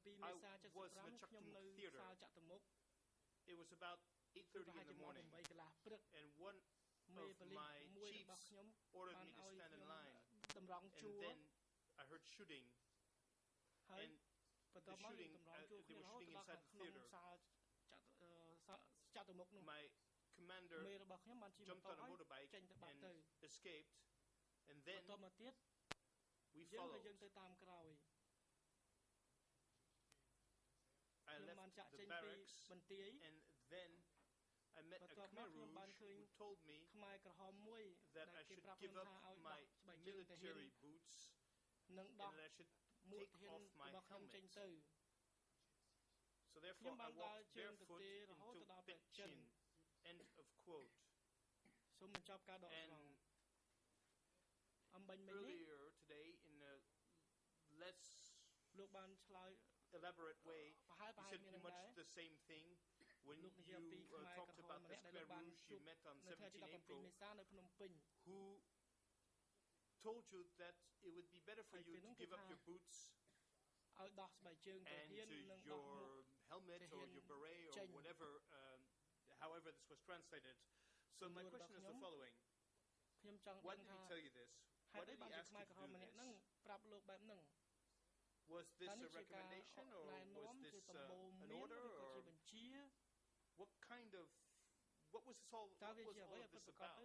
in the Chaktamuk Theater. It was about 8:30 in the morning, and one of my chiefs ordered me to stand in line, and then I heard shooting, and the shooting, they were shooting inside the theater. My commander jumped on a motorbike and escaped, and then we followed. I left the barracks, and then I met a Khmer Rouge who told me that I should give up my military boots and that I should take off my helmet. So therefore I walked barefoot into Pet Chin. End of quote. earlier today, in a less elaborate way, you said pretty much the same thing. When you talked about this Khmer Rouge you met on 17 April, who told you that it would be better for you to give up your boots and your helmet or your beret or whatever, however this was translated. So my question is the following. Why did he tell you this? Why did he ask you to do this? Was this a recommendation or was this an order, or what was all of this about?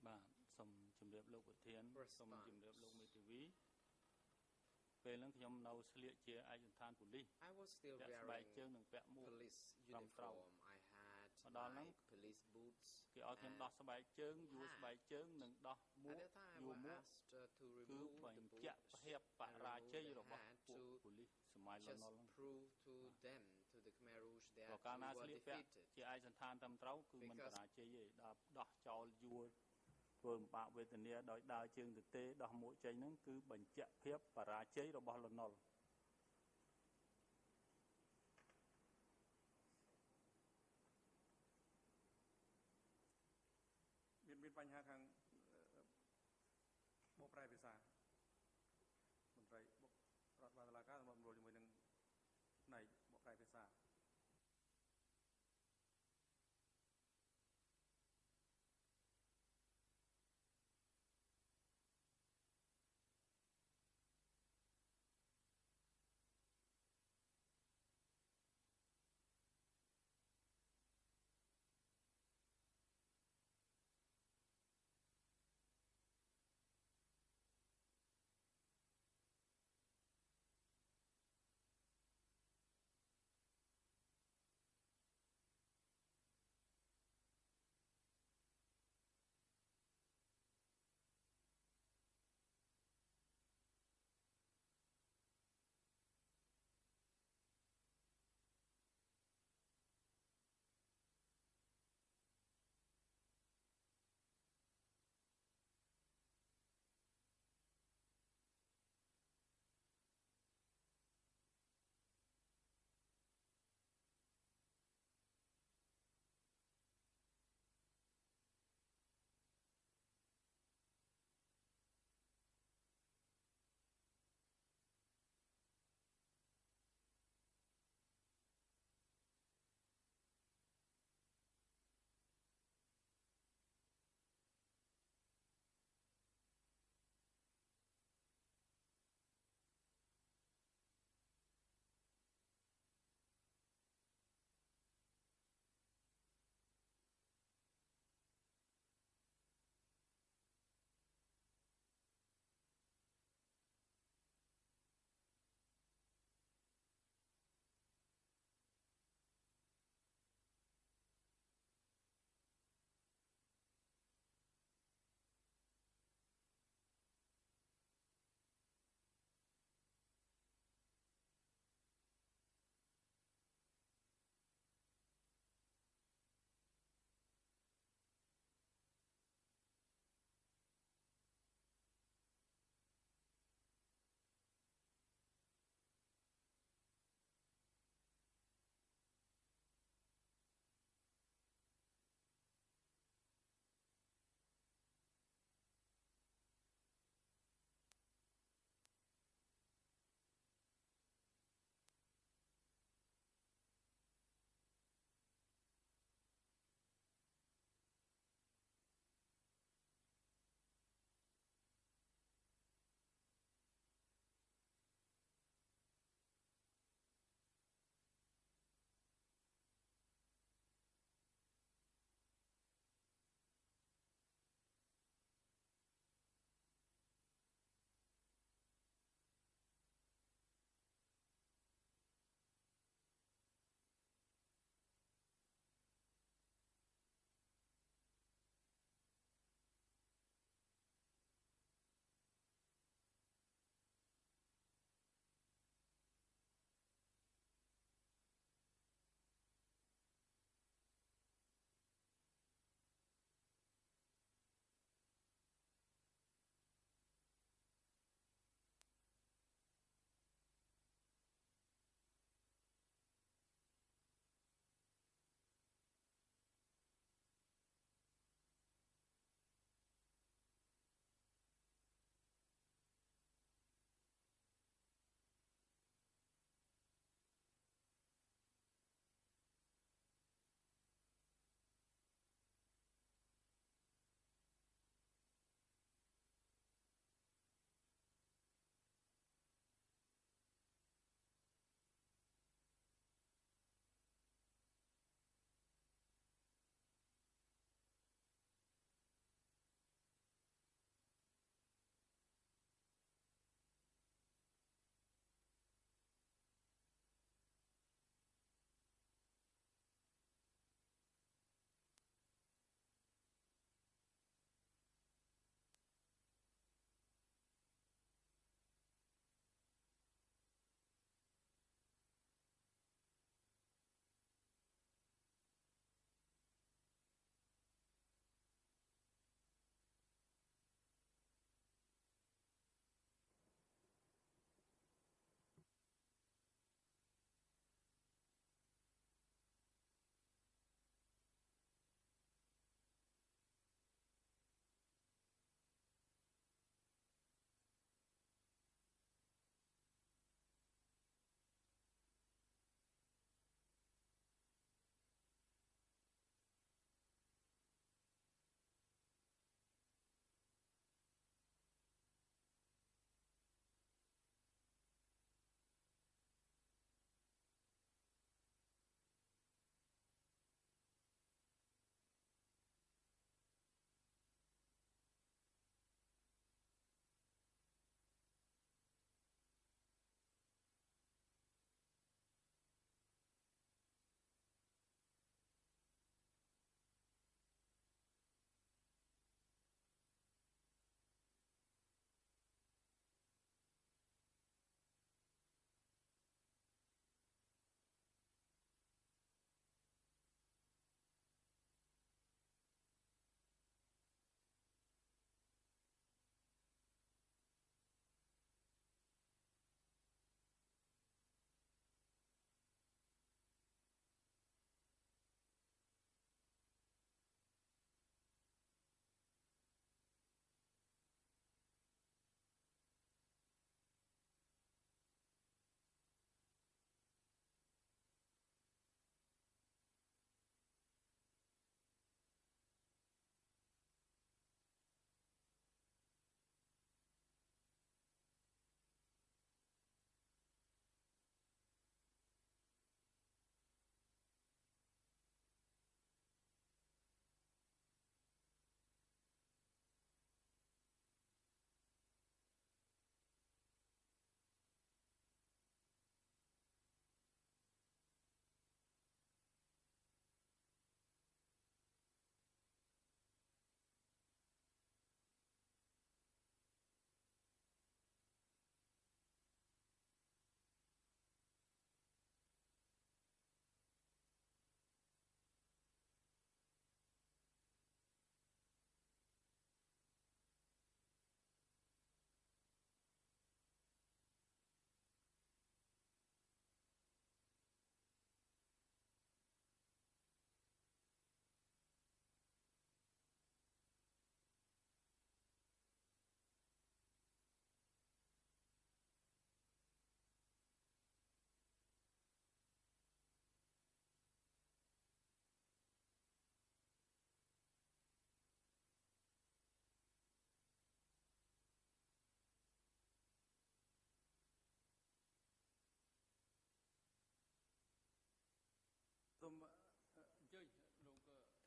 បាទសូមជម្រាបលោកប្រធានសូមជម្រាបលោកមេធាវីពេលហ្នឹងខ្ញុំនៅស្លៀកជាឯកសណ្ឋានប៉ូលីស I was still ពាក់ស្បែកជើងនិងពាក់មួក police ត្រឹមត្រូវ uniform. I had មកដល់ហ្នឹង my police boots. គេឲ្យខ្ញុំដោះស្បែកជើងយួរស្បែកជើងនិងដោះមួក At that time យួរ I មួក asked to គឺ remove the បញ្ boots ជាក់ភាពបរាជ័យ and របស់ remove ពួក the hat ប៉ូលីសសម័យល to ន់នល់ just prove to them, to the Khmer Rouge, that ក៏កាលណា we ស្លៀ were កពាក់ defeated. ជាឯកសណ្ឋានត្រឹមត្រូវគឺមិនបរាជ័យទេដល់ដោះចោលយួរធ្វើលំបាកវេទនាដោយដើរជើងទៅទេដោះមួកចេញហ្នឹងគឺបញ្ជាក់ភាពបរាជ័យរបស់លន់នល់ មានបញ្ហាខាងបកប្រែភាសាមន្ត្រីបករដ្ឋបាលតុលាការសម្រាប់ជាមួយនឹងផ្នែកបកប្រែភាសា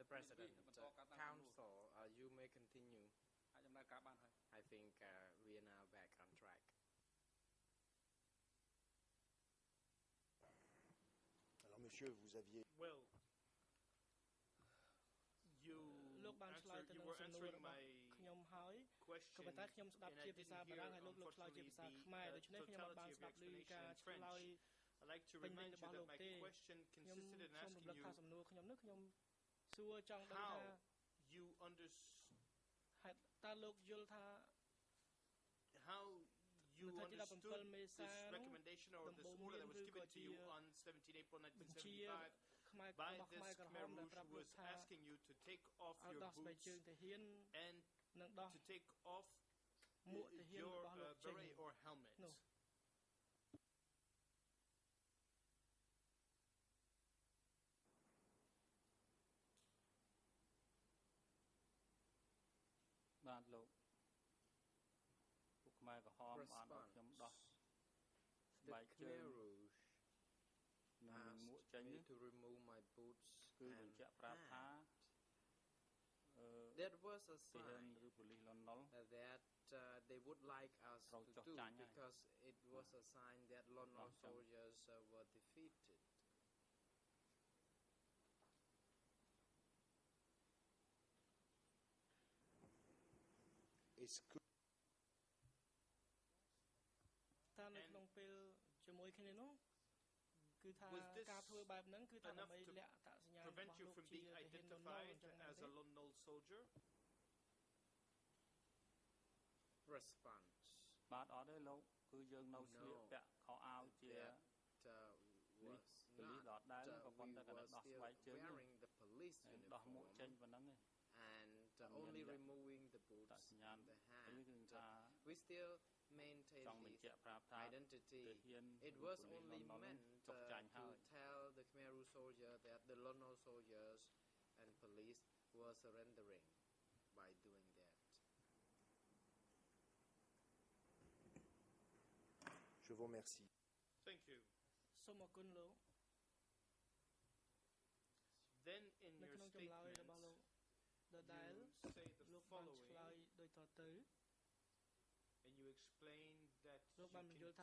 President, Council, you may continue. I think we are now back on track. Alors, monsieur, vous aviez... Well, you were answering my question, and I didn't hear, unfortunately, the totality of your explanation in French. I'd like to remind you that my question consisted in asking you how you understood this recommendation or this order that was given to you on 17 April 1975 by this Khmer Rouge who was asking you to take off your boots and to take off your beret or helmet. The Khmer Rouge asked me to remove my boots and hat. That was a sign that they would like us to do, because it was a sign that Lon Nol soldiers were defeated. Est-ce que... Was this enough to prevent you from being identified as a Lon Nol soldier? Response. No, that was not we were not still wearing the police uniform and only removing the boots and the hat. We still maintain his identity. It was only meant to tell the Khmer Rouge soldier that the Lon Nol soldiers and police were surrendering by doing that. Je vous remercie. Thank you. Then in your statement, you say the following, and you explain that you continued following your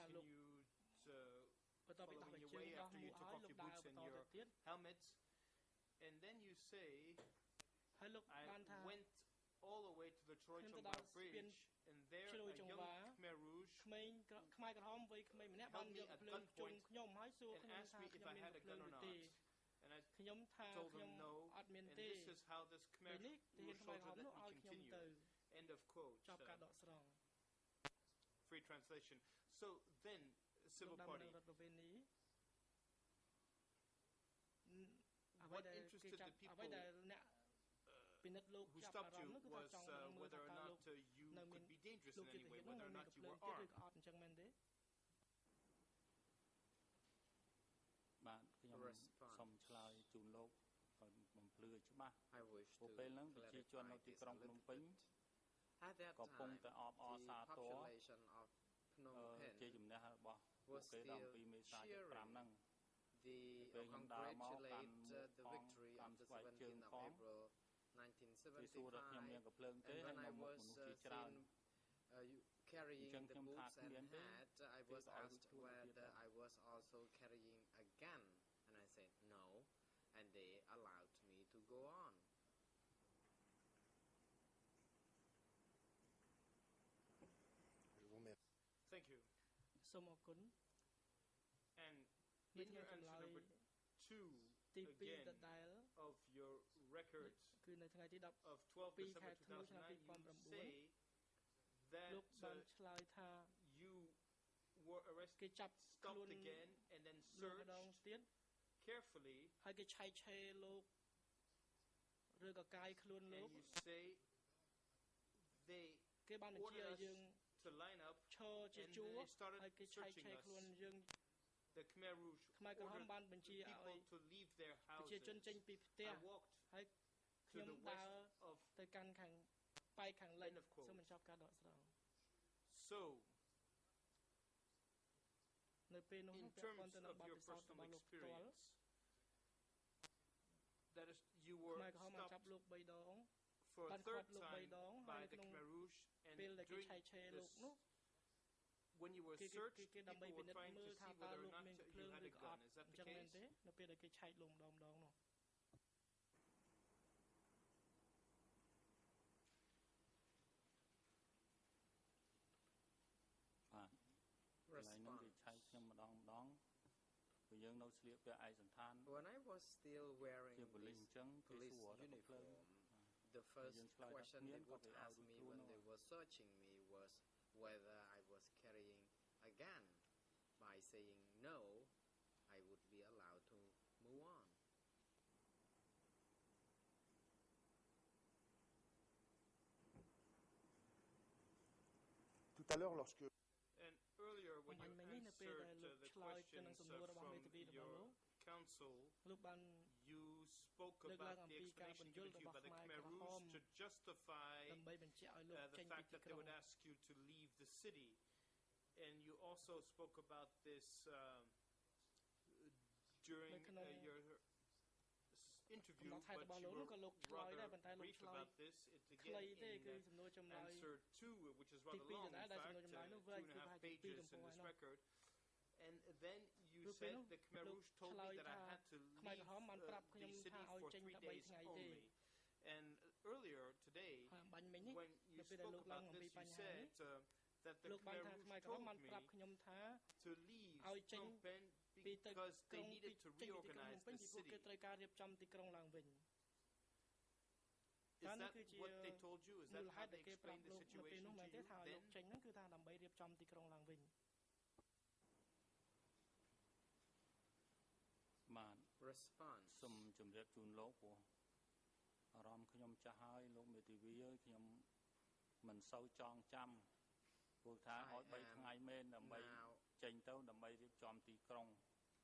way after you took off your boots and your helmets, and then you say, I went all the way to the Choi Chong Bridge, and there a young Khmer Rouge held me at gunpoint and asked me if I had a gun or not. And I told him no, and this is how this Khmer Rouge soldier let me continue. End of quote. Free translation. So then, civil party. What interested the people who stopped you was whether or not you could be dangerous in any way, whether or not you were armed. I wish to clarify this a little bit. At that time, the population of Phnom Penh was still cheering the congratulate the victory of the 17th of April 1975. And when I was seen carrying the boots and hat, I was asked whether I was also carrying a gun, and I said no, and they allowed me to go on. Thank you. And in your answer number 2, again, of your record of 12 December 2009, you say that you were arrested, stopped again, and then searched carefully, and you say they ordered us to line up, and they started searching us. The Khmer Rouge ordered the people to leave their houses. I walked to the west of end of quote. So, in terms of your personal experience, that is, you were stopped for a third time by the Khmer Rouge, and during this, when you were searched, people were trying to see whether or not you had a gun. Is that the case? When I was still wearing this police uniform, the first question they would ask me when they were searching me was whether I was carrying a gun. By saying no, I would be allowed to move on. Tout à l'heure, lorsque And earlier, when you answered the questions from your counsel, you spoke about the explanation given to you by the Khmer Rouge to justify the fact that they would ask you to leave the city. And you also spoke about this during your interview, but you were rather brief about this. It's again in answer 2, which is rather long, in fact, 2.5 pages in this record. And then you said the Khmer Rouge told me that I had to leave the city for 3 days only. And earlier today, when you spoke about this, you said that the Khmer Rouge told me to leave Phnom Penh because they needed to reorganize the city. Is that what they told you? Is that how they explained the situation to you then? Response. សូមជម្រាបជូនលោកព្រោះអារម្មណ៍ខ្ញុំចាស់ហើយលោកមេធាវីអើយខ្ញុំមិនសូវចងចាំព្រោះថាឲ្យ3ថ្ងៃមែនដើម្បីចេញទៅដើម្បីរៀបចំទីក្រុង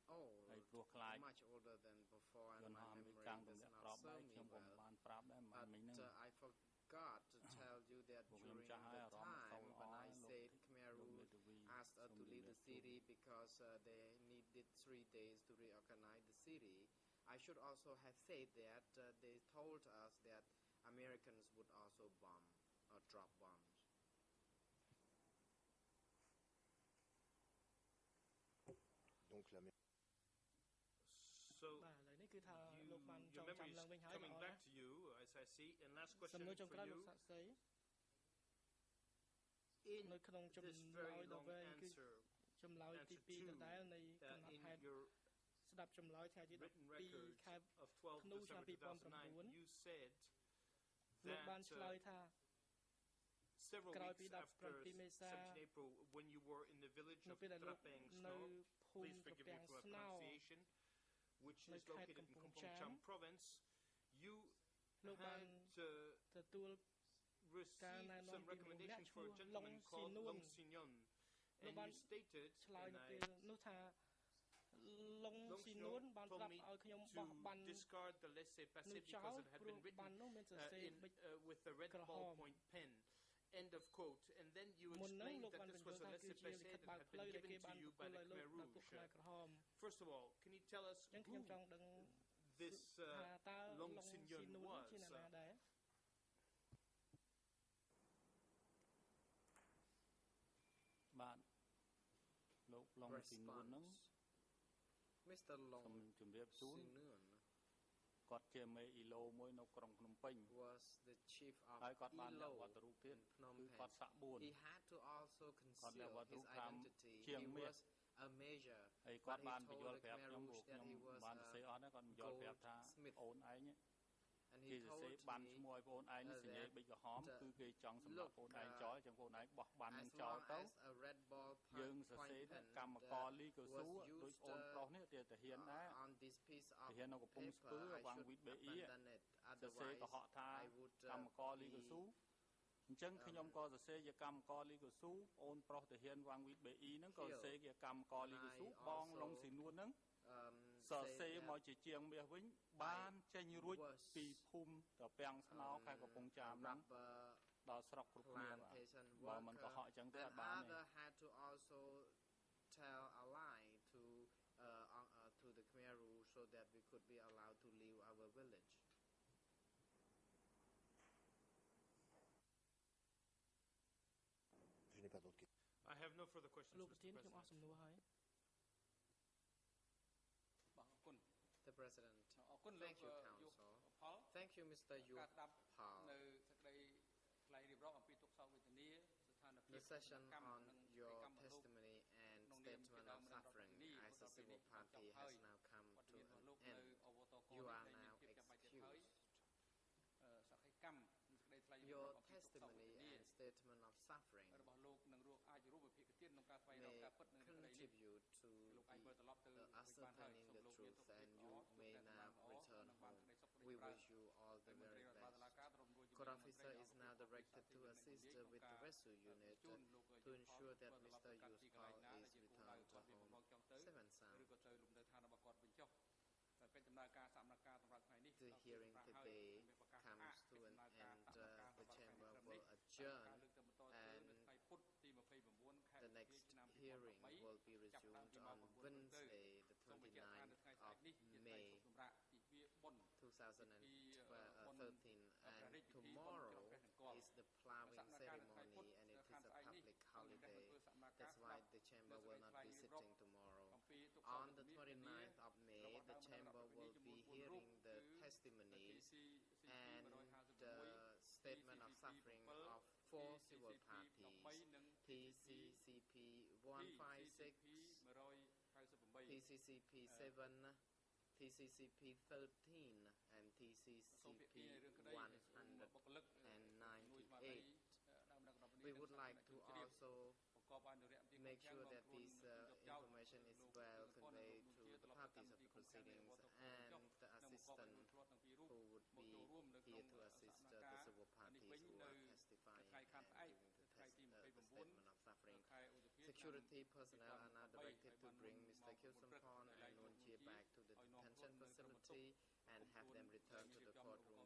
ហើយព្រោះខ្លាច much older than before and my memory does not serve me well. But I forgot to tell you that during the time when I said Khmer Rouge asked us to leave the city because they needed 3 days to reorganize the city, I should also have said that they told us that Americans would also bomb or drop bombs. Donc la So your memory is coming back to you, as I see. And last question for you. In this very long answer 2, in your written record of 12 December 2009, you said that several weeks after 17 April, when you were in the village of Trapeng Sno, please forgive me for my pronunciation, which is located in Kampong Cham province, you had received some recommendations for a gentleman called Long Sinyon. And you stated, and Long Sinyon told me to discard the laissez-passer because it had been written with a red ballpoint pen. End of quote. And then you explained that this was a laissez-passer that had been given to you by the Khmer Rouge. First of all, can you tell us who this Long Sinyon was? Mr. Long Sinyon គាត់ជាមេអ៊ីឡូមួយនៅក្រុងភ្នំពេញ was the chief of ហើយគាត់បានលះ ILO វត្តរូបទៀត in Phnom គឺគាត់សាក់ Penh. 4 He had to also conceal his គាត់លះវត្តរូបតាម identity. ជាង He មាស was a major, ហើយ but គាត់ he បានបញ្យ told ល់ the ប្រាប់ Khmer ខ្ញុំ Rouge ព្រោះ that ខ្ញុំ he was បានសរសេរអស់ហ្នឹងគាត់បញ្យល់ប្រាប់ថា goldsmith. អូនឯង And គេ he សរសេរ told បាន me ឈ្មោះឲ្យបងឯងសញ្ញាប៊ិចក្រហម that គឺគេចង់សម្លាប់បងឯងចោលចឹងបងឯងបោះបាននឹង as ចោល long ទៅ as a red ball យើងសរ point សេរ pen កម្មករលីកស៊ូ was ដូច used អូនប្រុសនេះទាហានដែរ on this piece of ទាហាននៅកំពង់ស្ពឺ paper, I វាង should វីតបេអ៊ី abandon it. សរសេរ Otherwise, កុហកថា I would កម្មករលីកស៊ូ be អញ្ចឹងខ្ញុំក៏សរសេរជាកម្មករលីកស៊ូអូនប្រុសទាហានវាងវីតបេអ៊ីហ្នឹងក៏សរសេរជាកម្មករលីកស៊ូបងឡុងស៊ីនួនហ្នឹងសរសេរមកជាជាងមាសវិញបានចេញរួចពីភូមិត្រពាំងស្នោខេត្តកំពង់ចាមហ្នឹងដល់ស្រុកគ្រប់គ្នាបាទបើមិនកុហកអញ្ចឹងទេអត់បានទេ other had to also tell a lie to the Khmer Rouge so that we could be allowed to leave our village. further questions, Mr. President. The President. Thank you, Council. Thank you, Mr. Yu Pal. The session on your testimony and statement of suffering as a civil party has now come to an end. You are now excused. Your testimony and statement of suffering may contribute to ascertaining the truth, and you may now return home. We wish you all the very best. Court officer is now directed to assist with the rescue unit to ensure that Mr. Yuspal is returned to home safe and sound. The hearing today comes to an end. The chamber will adjourn, and the next hearing will be resumed on Wednesday, the 29th of May 2013, and tomorrow is the plowing ceremony, and it is a public holiday. That's why the chamber will not be sitting tomorrow. On the 29th of May, the chamber will be hearing the testimonies and the statement of suffering of 4 civil parties: TCCP 156, TCCP 7, TCCP 13, and TCCP 198. We would like to also make sure that this information is well conveyed to the parties of the proceedings and the assistant who would be here to assist the civil parties who are testifying and giving the statement of suffering. Security personnel are now directed to bring Mr. Kilsonpon and Noon Chie back to the detention facility and have them returned to the courtroom